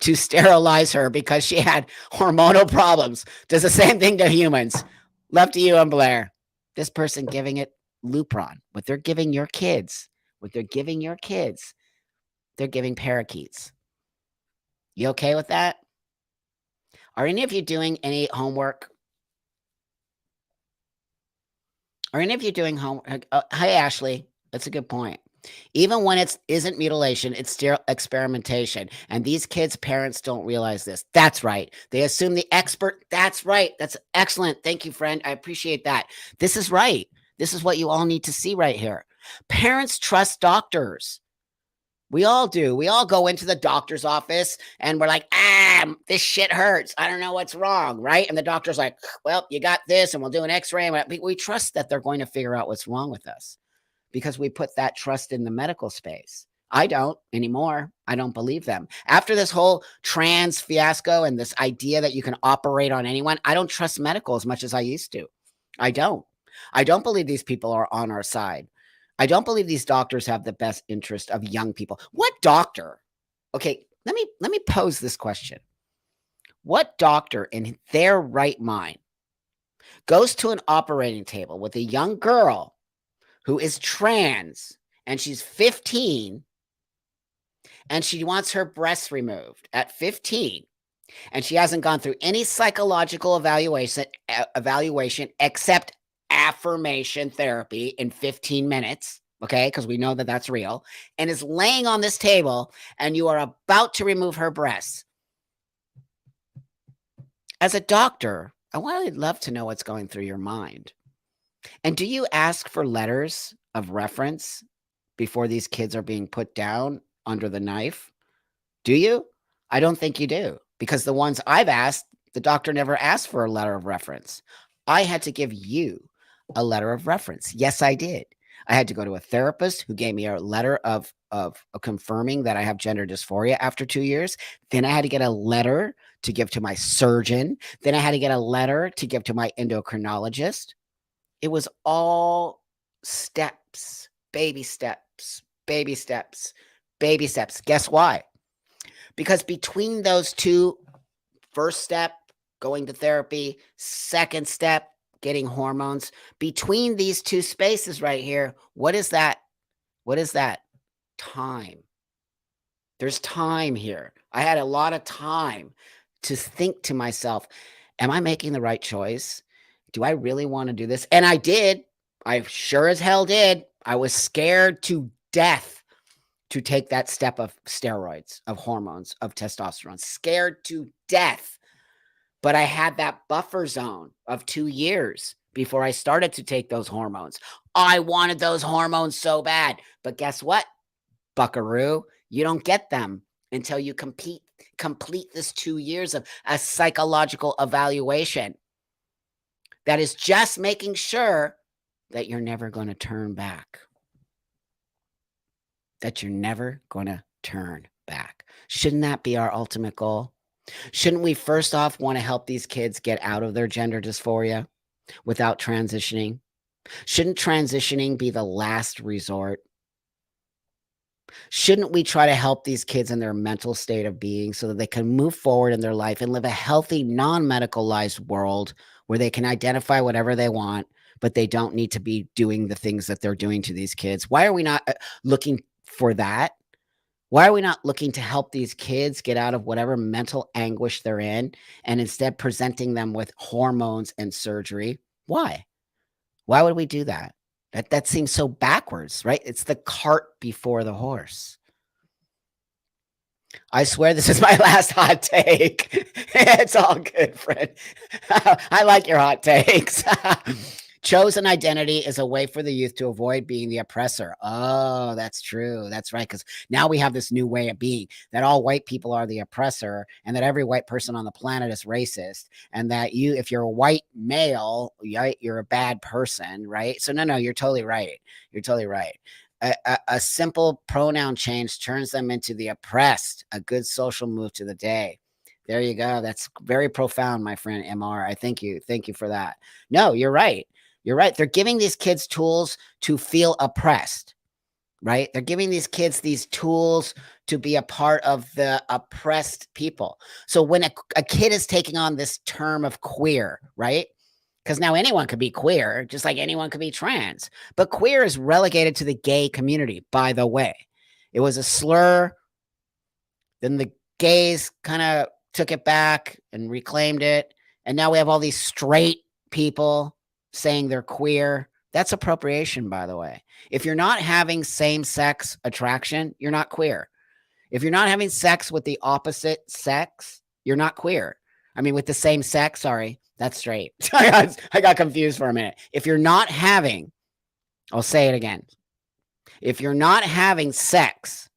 to sterilize her because she had hormonal problems. Does the same thing to humans. Love to you and Blair. This person giving it Lupron. What they're giving your kids. What they're giving your kids. They're giving parakeets. You okay with that? Are any of you doing any homework? Are any of you doing homework? Hi, Ashley. That's a good point. Even when it isn't mutilation, it's still experimentation. And these kids' parents don't realize this. That's right. They assume the expert. That's right. That's excellent. Thank you, friend. I appreciate that. This is right. This is what you all need to see right here. Parents trust doctors. We all do. We all go into the doctor's office and we're like, this shit hurts. I don't know what's wrong, right? And the doctor's like, well, you got this, and we'll do an x-ray. We trust that they're going to figure out what's wrong with us because we put that trust in the medical space. I don't anymore. I don't believe them. After this whole trans fiasco and this idea that you can operate on anyone, I don't trust medical as much as I used to. I don't. I don't believe these people are on our side. I don't believe these doctors have the best interest of young people. What doctor? Okay, let me pose this question. What doctor in their right mind goes to an operating table with a young girl who is trans and she's 15 and she wants her breasts removed at 15 and she hasn't gone through any psychological evaluation except affirmation therapy in 15 minutes, okay, because we know that that's real, and is laying on this table and you are about to remove her breasts. As a doctor, I would love to know what's going through your mind. And do you ask for letters of reference before these kids are being put down under the knife? Do you? I don't think you do, because the ones I've asked, the doctor never asked for a letter of reference. I had to give you a letter of reference. Yes, I did. I had to go to a therapist who gave me a letter of confirming that I have gender dysphoria after 2 years. Then I had to get a letter to give to my surgeon. Then I had to get a letter to give to my endocrinologist. It was all steps, baby steps, baby steps, baby steps. Guess why? Because between those two, first step, going to therapy, second step, getting hormones, between these two spaces right here, what is that? What is that? Time. There's time here. I had a lot of time to think to myself, am I making the right choice? Do I really want to do this? And I did. I sure as hell did. I was scared to death to take that step of steroids, of hormones, of testosterone, scared to death. But I had that buffer zone of 2 years before I started to take those hormones. I wanted those hormones so bad. But guess what, buckaroo? You don't get them until you complete this 2 years of a psychological evaluation that is just making sure that you're never going to turn back. That you're never going to turn back. Shouldn't that be our ultimate goal? Shouldn't we first off want to help these kids get out of their gender dysphoria without transitioning? Shouldn't transitioning be the last resort? Shouldn't we try to help these kids in their mental state of being so that they can move forward in their life and live a healthy, non-medicalized world where they can identify whatever they want, but they don't need to be doing the things that they're doing to these kids? Why are we not looking for that? Why are we not looking to help these kids get out of whatever mental anguish they're in and instead presenting them with hormones and surgery? Why? Why would we do that? That seems so backwards, right? It's the cart before the horse. I swear this is my last hot take. It's all good, friend. I like your hot takes. Chosen identity is a way for the youth to avoid being the oppressor. Oh, that's true. That's right. Because now we have this new way of being that all white people are the oppressor and that every white person on the planet is racist. And that if you're a white male, right, you're a bad person, right? So no, you're totally right. You're totally right. A simple pronoun change turns them into the oppressed, a good social move to the day. There you go. That's very profound, my friend MR. I thank you. Thank you for that. No, you're right. You're right. They're giving these kids tools to feel oppressed, right? They're giving these kids these tools to be a part of the oppressed people. So when a kid is taking on this term of queer, right? Because now anyone could be queer, just like anyone could be trans. But queer is relegated to the gay community, by the way. It was a slur. Then the gays kind of took it back and reclaimed it. And now we have all these straight people saying they're queer. That's appropriation, by the way. If you're not having same-sex attraction, you're not queer. If you're not having sex with the opposite sex, you're not queer. I mean, with the same sex, sorry, that's straight. I got confused for a minute. If you're not having, I'll say it again. If you're not having sex,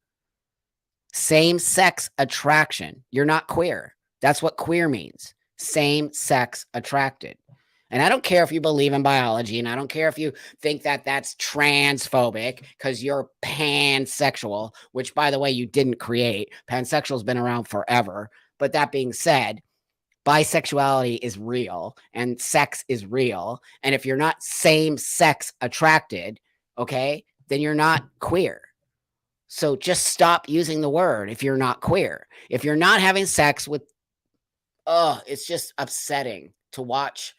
same-sex attraction, you're not queer. That's what queer means. Same-sex attracted. And I don't care if you believe in biology, and I don't care if you think that that's transphobic because you're pansexual, which, by the way, you didn't create. Pansexual has been around forever. But that being said, bisexuality is real and sex is real. And if you're not same-sex attracted, okay, then you're not queer. So just stop using the word if you're not queer. If you're not having sex with, it's just upsetting to watch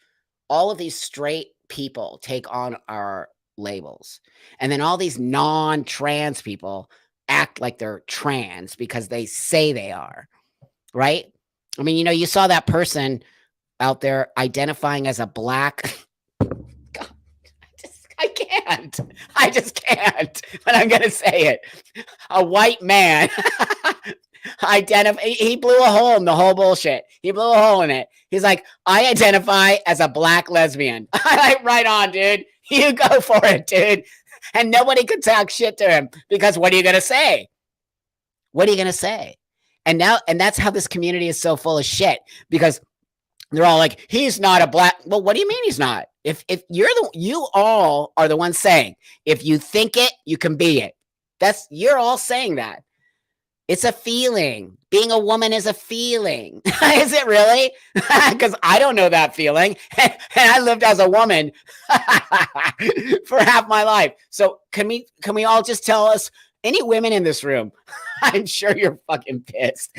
all of these straight people take on our labels. And then all these non-trans people act like they're trans because they say they are, right? I mean, you saw that person out there identifying as a black. God, I just can't, but I'm going to say it. A white man he blew a hole in the whole bullshit. He blew a hole in it. He's like, I identify as a black lesbian. Right on, dude. You go for it, dude. And nobody could talk shit to him because what are you going to say? What are you going to say? And that's how this community is so full of shit, because they're all like, he's not a black. Well, what do you mean he's not? If you all are the ones saying, if you think it, you can be it. You're all saying that. It's a feeling. Being a woman is a feeling. Is it really? Because I don't know that feeling. And I lived as a woman for half my life. So can we all just tell us Any women in this room, I'm sure you're fucking pissed.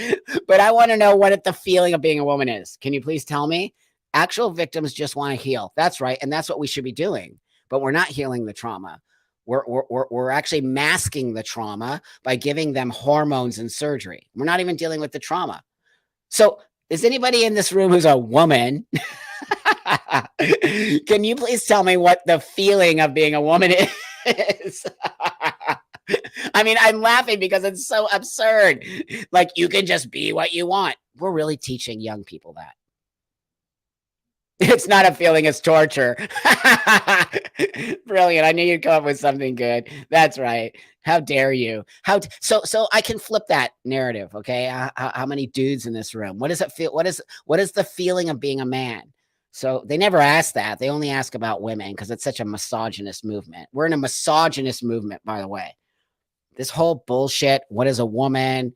But I want to know what the feeling of being a woman is. Can you please tell me? Actual victims just want to heal. That's right. And that's what we should be doing. But we're not healing the trauma. We're actually masking the trauma by giving them hormones and surgery. We're not even dealing with the trauma. So, is anybody in this room who's a woman? Can you please tell me what the feeling of being a woman is? I mean, I'm laughing because it's so absurd. Like, you can just be what you want. We're really teaching young people that. It's not a feeling, it's torture. Brilliant. I knew you'd come up with something good. That's right. How dare you? So I can flip that narrative, okay? How many dudes in this room? What does it feel? What is the feeling of being a man? So they never ask that. They only ask about women because it's such a misogynist movement. We're in a misogynist movement, by the way. This whole bullshit, what is a woman,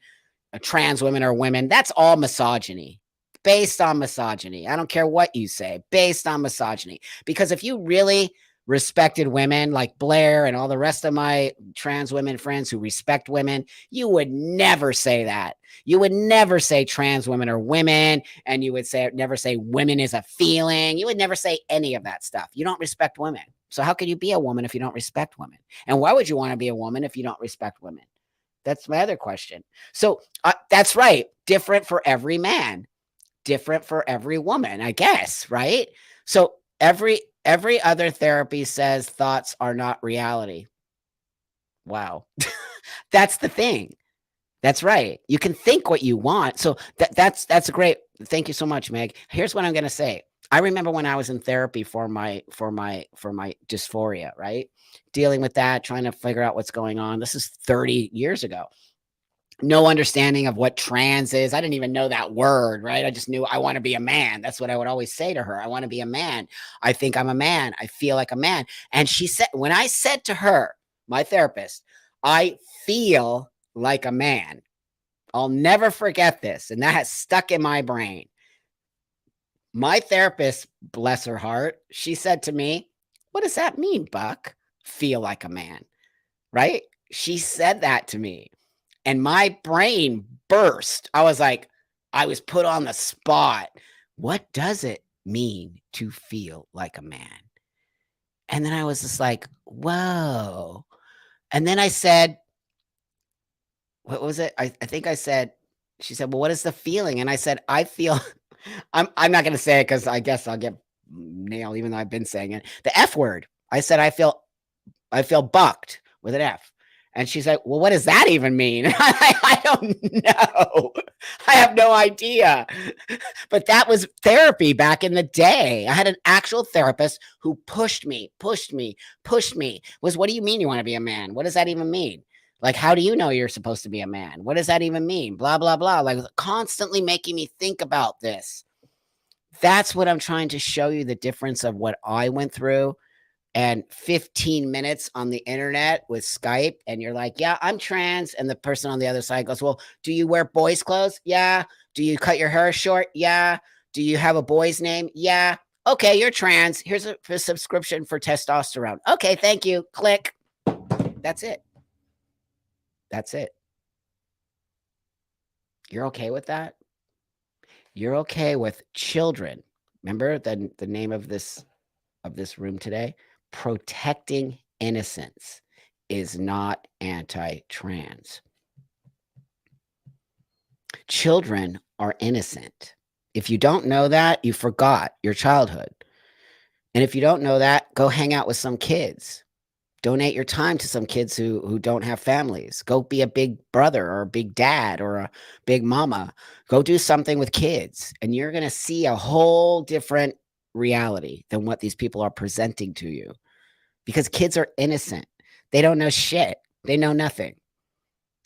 a trans women or women, that's all misogyny. Based on misogyny. I don't care what you say, based on misogyny. Because if you really respected women like Blair and all the rest of my trans women friends who respect women, you would never say that. You would never say trans women are women, and you would never say women is a feeling. You would never say any of that stuff. You don't respect women. So how could you be a woman if you don't respect women? And why would you want to be a woman if you don't respect women? That's my other question. So that's right. Different for every man. Different for every woman, I guess, right? So every other therapy says thoughts are not reality. Wow. That's the thing. That's right. You can think what you want. So that's great. Thank you so much, Meg. Here's what I'm going to say. I remember when I was in therapy for my dysphoria, right? Dealing with that, trying to figure out what's going on. This is 30 years ago. No understanding of what trans is. I didn't even know that word, right? I just knew I want to be a man. That's what I would always say to her. I want to be a man. I think I'm a man. I feel like a man. And she said, when I said to her, my therapist, I feel like a man, I'll never forget this. And that has stuck in my brain. My therapist, bless her heart, she said to me, what does that mean, Buck? Feel like a man, right? She said that to me. And my brain burst. I was like, I was put on the spot. What does it mean to feel like a man? And then I was just like, whoa. And then I said, what was it? I think I said, she said, well, what is the feeling? And I said, I feel, I'm not going to say it because I guess I'll get nailed, even though I've been saying it. The F word. I said, I feel bucked with an F. And she's like, well, what does that even mean? I don't know. I have no idea. But that was therapy back in the day. I had an actual therapist who pushed me. Was, what do you mean you want to be a man? What does that even mean? Like, how do you know you're supposed to be a man? What does that even mean? Blah, blah, blah. Like, constantly making me think about this. That's what I'm trying to show you, the difference of what I went through and 15 minutes on the internet with Skype, and you're like, yeah, I'm trans. And the person on the other side goes, well, do you wear boys' clothes? Yeah. Do you cut your hair short? Yeah. Do you have a boy's name? Yeah. Okay, you're trans. Here's a subscription for testosterone. Okay, thank you. Click. That's it. That's it. You're okay with that? You're okay with children. Remember the name of this room today? Protecting innocence is not anti-trans. Children are innocent. If you don't know that, you forgot your childhood. And if you don't know that, go hang out with some kids. Donate your time to some kids who don't have families. Go be a big brother or a big dad or a big mama. Go do something with kids, and you're going to see a whole different reality than what these people are presenting to you, because kids are innocent. They don't know shit. They know nothing.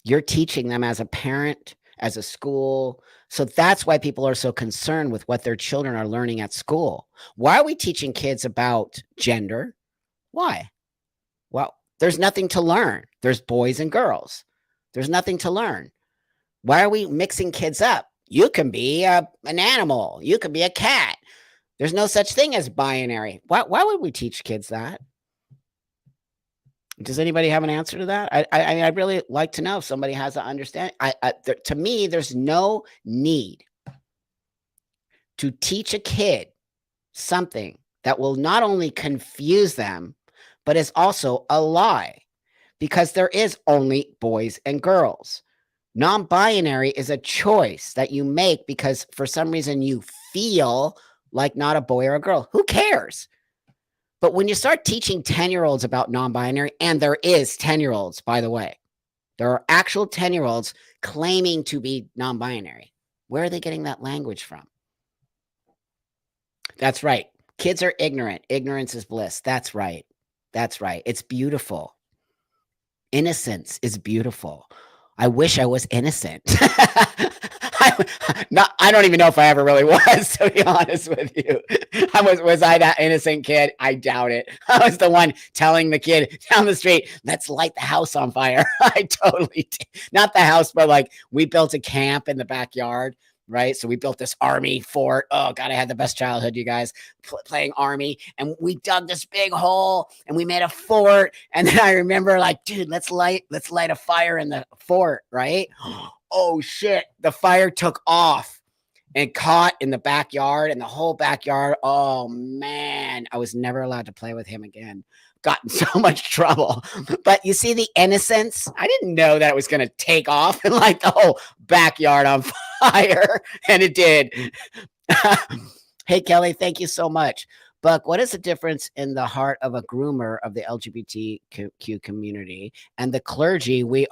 You're teaching them as a parent, as a school. So that's why people are so concerned with what their children are learning at school. Why are we teaching kids about gender? Why? Well, there's nothing to learn. There's boys and girls. There's nothing to learn. Why are we mixing kids up? You can be an animal. You can be a cat. There's no such thing as binary. Why would we teach kids that? Does anybody have an answer to that? I mean, I'd really like to know if somebody has an understanding. To me, there's no need to teach a kid something that will not only confuse them, but is also a lie, because there is only boys and girls. Non-binary is a choice that you make because for some reason you feel like not a boy or a girl. Who cares? But when you start teaching 10-year-olds about non-binary, and there is 10-year-olds, by the way, there are actual 10-year-olds claiming to be non-binary. Where are they getting that language from? That's right. Kids are ignorant. Ignorance is bliss. That's right. That's right. It's beautiful. Innocence is beautiful. I wish I was innocent. I don't even know if I ever really was, to be honest with you. Was I that innocent kid? I doubt it. I was the one telling the kid down the street, let's light the house on fire. I totally did. Not the house, but like we built a camp in the backyard, right? So we built this army fort. Oh God, I had the best childhood, you guys, playing army. And we dug this big hole and we made a fort. And then I remember like, dude, let's light a fire in the fort, right? Oh shit, the fire took off and caught in the backyard, and the whole backyard. Oh man, I was never allowed to play with him again. Got in so much trouble. But you see the innocence? I didn't know that it was going to take off and light the whole backyard on fire, and it did. Hey, Kelly, thank you so much. Buck, what is the difference in the heart of a groomer of the LGBTQ community and the clergy we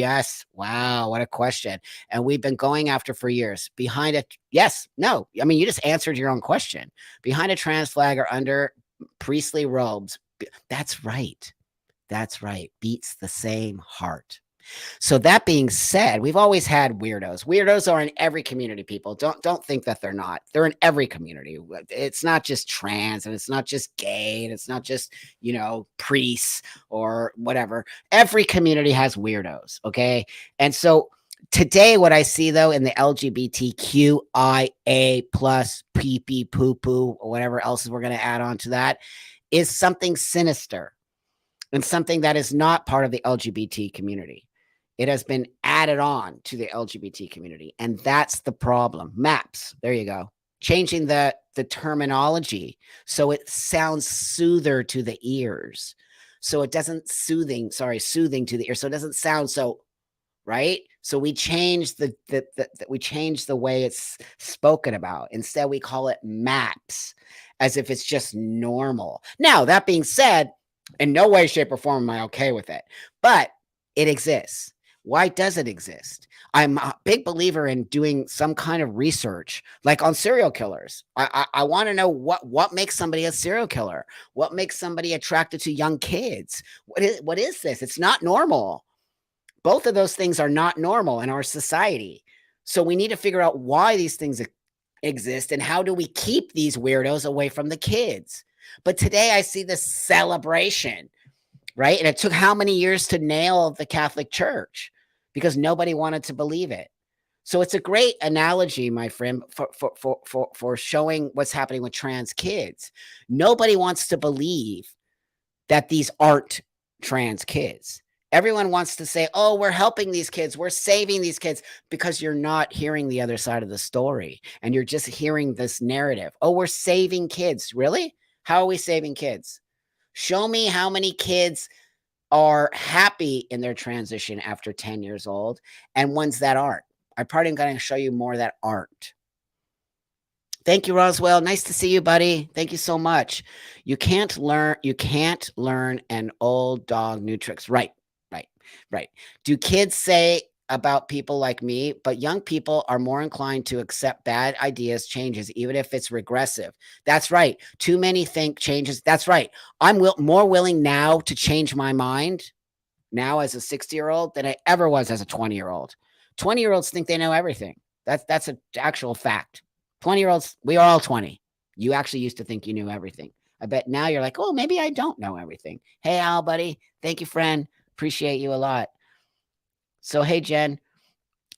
ask? Wow, what a question. And we've been going after for years. Behind it, yes, no. I mean, you just answered your own question. Behind a trans flag or under priestly robes. That's right. That's right. Beats the same heart. So that being said, we've always had weirdos. Weirdos are in every community, people. Don't think that they're not. They're in every community. It's not just trans, and it's not just gay, and it's not just, priests or whatever. Every community has weirdos, okay? And so today, what I see though in the LGBTQIA plus pee pee poo poo or whatever else we're going to add on to that is something sinister and something that is not part of the LGBT community. It has been added on to the LGBT community, and that's the problem. Maps, there you go. Changing the terminology so it sounds soother to the ears. So it doesn't soothing to the ear. So it doesn't sound so, right? So we change the way it's spoken about. Instead, we call it maps as if it's just normal. Now, that being said, in no way, shape, or form am I okay with it, but it exists. Why does it exist? I'm a big believer in doing some kind of research, like on serial killers. I want to know what makes somebody a serial killer. What makes somebody attracted to young kids? What is this? It's not normal. Both of those things are not normal in our society. So we need to figure out why these things exist and how do we keep these weirdos away from the kids. But today I see this celebration, right? And it took how many years to nail the Catholic Church because nobody wanted to believe it. So it's a great analogy, my friend, for showing what's happening with trans kids. Nobody wants to believe that these aren't trans kids. Everyone wants to say, oh, we're helping these kids. We're saving these kids, because you're not hearing the other side of the story. And you're just hearing this narrative. Oh, we're saving kids. Really? How are we saving kids? Show me how many kids are happy in their transition after 10 years old and ones that aren't. I'm probably going to show you more that aren't. Thank you, Roswell. Nice to see you, buddy. Thank you so much. You can't learn an old dog new tricks. Right. Do kids say about people like me, but young people are more inclined to accept bad ideas, changes, even if it's regressive. That's right. Too many think changes. That's right. I'm more willing now to change my mind now as a 60-year-old than I ever was as a 20-year-old. 20-year-olds think they know everything. That's an actual fact. 20-year-olds, we are all 20. You actually used to think you knew everything. I bet now you're like, oh, maybe I don't know everything. Hey, Al, buddy. Thank you, friend. Appreciate you a lot. So, hey, Jen.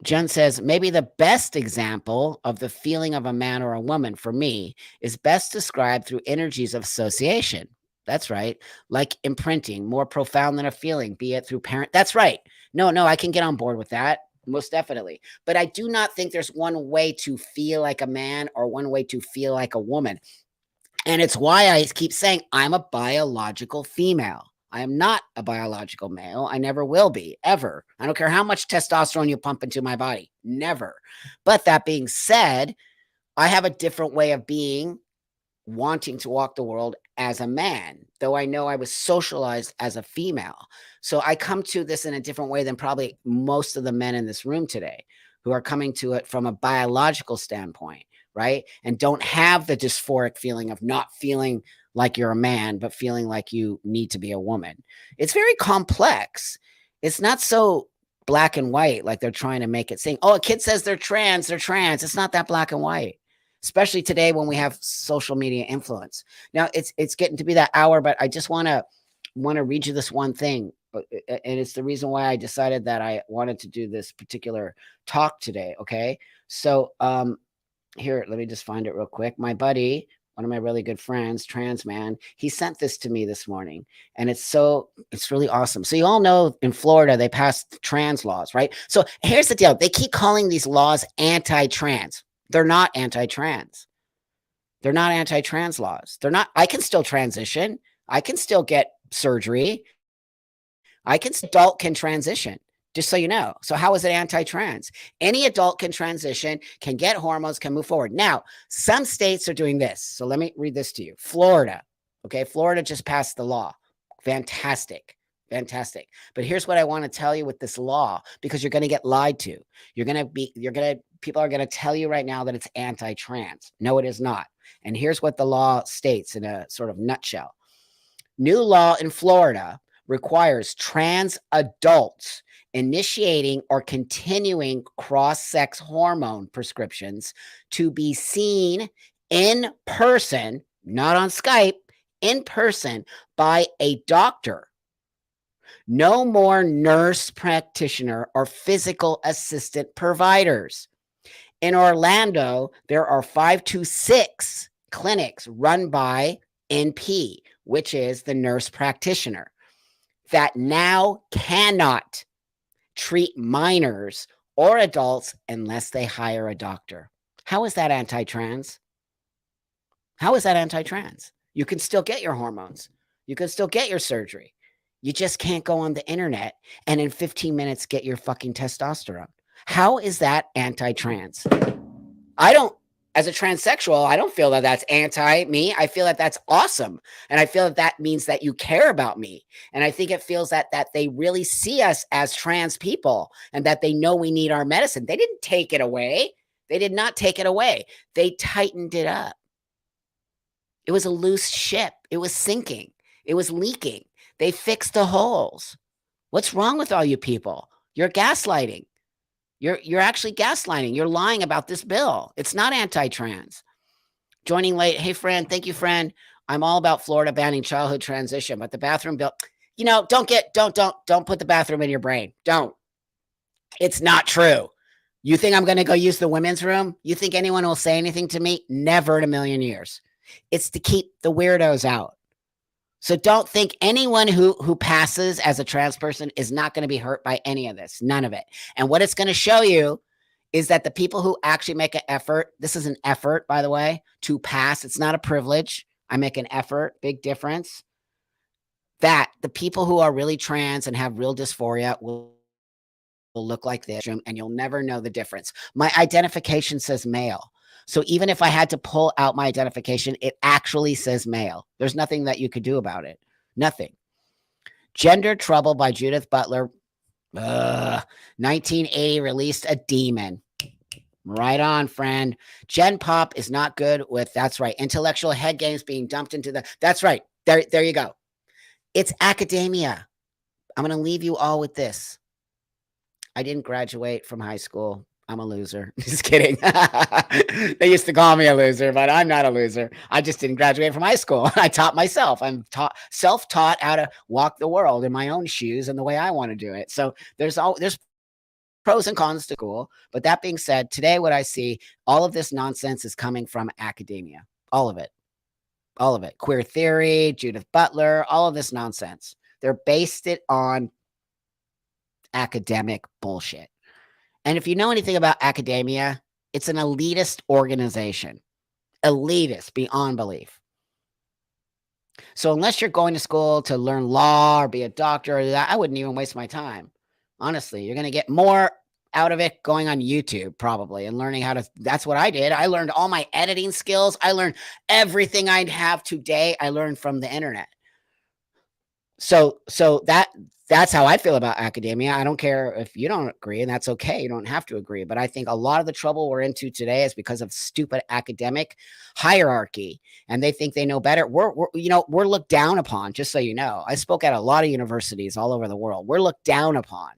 Jen says, maybe the best example of the feeling of a man or a woman for me is best described through energies of association. That's right. Like imprinting, more profound than a feeling, be it through parent. That's right. No, I can get on board with that. Most definitely. But I do not think there's one way to feel like a man or one way to feel like a woman. And it's why I keep saying I'm a biological female. I am not a biological male. I never will be, ever. I don't care how much testosterone you pump into my body. Never. But that being said, I have a different way of being, wanting to walk the world as a man, though I know I was socialized as a female. So I come to this in a different way than probably most of the men in this room today, who are coming to it from a biological standpoint, right? And don't have the dysphoric feeling of not feeling like you're a man, but feeling like you need to be a woman. It's very complex. It's not so black and white like they're trying to make it seem. Oh, a kid says they're trans, they're trans. It's not that black and white, especially today when we have social media influence. Now it's getting to be that hour, but I just want to read you this one thing, and it's the reason why I decided that I wanted to do this particular talk today. Okay, so here, let me just find it real quick. My buddy, one of my really good friends, trans man, he sent this to me this morning, and it's really awesome. So you all know in Florida they passed trans laws, right? So here's the deal: they keep calling these laws anti-trans. They're not anti-trans. They're not anti-trans laws. They're not. I can still transition. I can still get surgery. Adult can transition, just so you know. So how is it anti-trans? Any adult can transition, can get hormones, can move forward. Now, some states are doing this. So let me read this to you. Florida. Okay, Florida just passed the law. Fantastic. Fantastic. But here's what I want to tell you with this law, because you're going to get lied to. People are going to tell you right now that it's anti-trans. No, it is not. And here's what the law states in a sort of nutshell. New law in Florida requires trans adults initiating or continuing cross-sex hormone prescriptions to be seen in person, not on Skype, in person by a doctor. No more nurse practitioner or physical assistant providers. In Orlando, there are 5 to 6 clinics run by NP, which is the nurse practitioner, that now cannot treat minors or adults unless they hire a doctor. How is that anti-trans? How is that anti-trans? You can still get your hormones. You can still get your surgery. You just can't go on the internet and in 15 minutes get your fucking testosterone. How is that anti-trans? As a transsexual, I don't feel that that's anti-me. I feel that that's awesome. And I feel that means that you care about me. And I think it feels that they really see us as trans people and that they know we need our medicine. They didn't take it away. They did not take it away. They tightened it up. It was a loose ship. It was sinking. It was leaking. They fixed the holes. What's wrong with all you people? You're gaslighting. You're actually gaslighting. You're lying about this bill. It's not anti-trans. Joining late. Hey, friend. Thank you, friend. I'm all about Florida banning childhood transition, but the bathroom bill, don't put the bathroom in your brain. Don't. It's not true. You think I'm going to go use the women's room? You think anyone will say anything to me? Never in a million years. It's to keep the weirdos out. So don't think anyone who passes as a trans person is not going to be hurt by any of this. None of it. And what it's going to show you is that the people who actually make an effort, this is an effort, by the way, to pass. It's not a privilege. I make an effort, big difference. That the people who are really trans and have real dysphoria will look like this, and you'll never know the difference. My identification says male. So even if I had to pull out my identification, it actually says male. There's nothing that you could do about it. Nothing. Gender Trouble by Judith Butler. 1980 released a demon. Right on, friend. Gen Pop is not good with, that's right, intellectual head games being dumped into the, that's right. There you go. It's academia. I'm going to leave you all with this. I didn't graduate from high school. I'm a loser. Just kidding. They used to call me a loser, but I'm not a loser. I just didn't graduate from high school. I taught myself. I'm self-taught how to walk the world in my own shoes and the way I want to do it. So there's pros and cons to school. But that being said, today what I see, all of this nonsense is coming from academia. All of it. All of it. Queer theory, Judith Butler, all of this nonsense. They're based it on academic bullshit. And if you know anything about academia, it's an elitist organization. Elitist beyond belief. So unless you're going to school to learn law or be a doctor or that, I wouldn't even waste my time. Honestly, you're going to get more out of it going on YouTube probably and learning how to. That's what I did. I learned all my editing skills. I learned everything I have today. I learned from the internet. So that's how I feel about academia. I don't care if you don't agree, and that's okay. You don't have to agree. But I think a lot of the trouble we're into today is because of stupid academic hierarchy, and they think they know better. We're looked down upon, just so you know. I spoke at a lot of universities all over the world. We're looked down upon.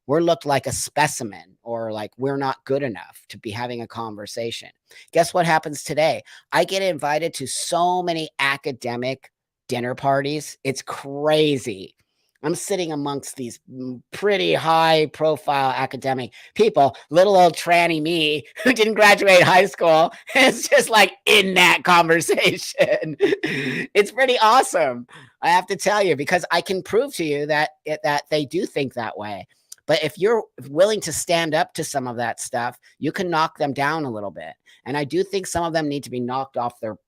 We're looked like a specimen, or like we're not good enough to be having a conversation. Guess what happens today? I get invited to so many academic dinner parties. It's crazy. I'm sitting amongst these pretty high profile academic people, little old tranny me who didn't graduate high school. It's just like in that conversation. It's pretty awesome. I have to tell you, because I can prove to you that they do think that way. But if you're willing to stand up to some of that stuff, you can knock them down a little bit. And I do think some of them need to be knocked off their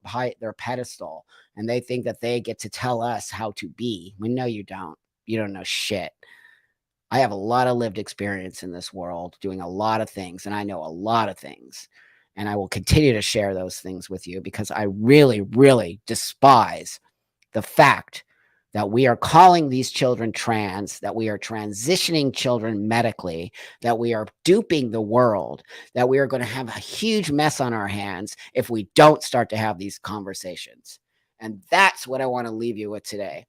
pedestal, and they think that they get to tell us how to be. Well, no, you don't. You don't know shit. I have a lot of lived experience in this world, doing a lot of things, and I know a lot of things. And I will continue to share those things with you because I really, really despise the fact that we are calling these children trans, that we are transitioning children medically, that we are duping the world, that we are going to have a huge mess on our hands if we don't start to have these conversations. And that's what I want to leave you with today.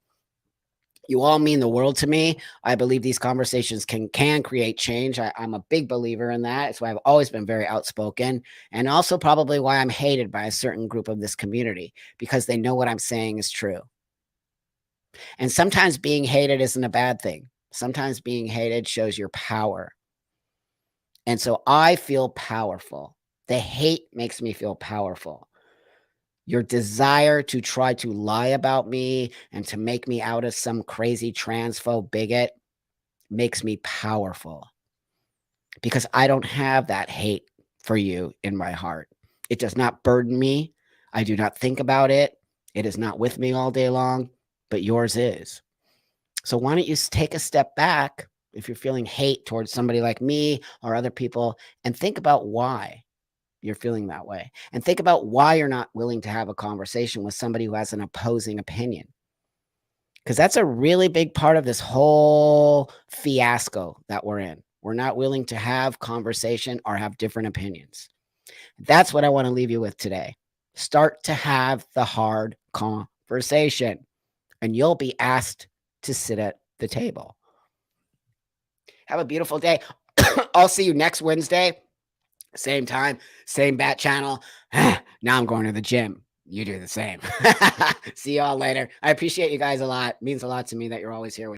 You all mean the world to me. I believe these conversations can create change. I'm a big believer in that. It's why I've always been very outspoken, and also probably why I'm hated by a certain group of this community, because they know what I'm saying is true. And sometimes being hated isn't a bad thing. Sometimes being hated shows your power. And so I feel powerful. The hate makes me feel powerful. Your desire to try to lie about me and to make me out as some crazy transphobe bigot makes me powerful, because I don't have that hate for you in my heart. It does not burden me. I do not think about it. It is not with me all day long, but yours is. So why don't you take a step back if you're feeling hate towards somebody like me or other people, and think about why you're feeling that way, and think about why you're not willing to have a conversation with somebody who has an opposing opinion, because that's a really big part of this whole fiasco that we're in. We're not willing to have conversation or have different opinions. That's what I want to leave you with today. Start to have the hard conversation, and you'll be asked to sit at the table. Have a beautiful day. I'll see you next Wednesday. Same time, same bat channel. Now I'm going to the gym. You do the same. See y'all later. I appreciate you guys a lot. It means a lot to me that you're always here with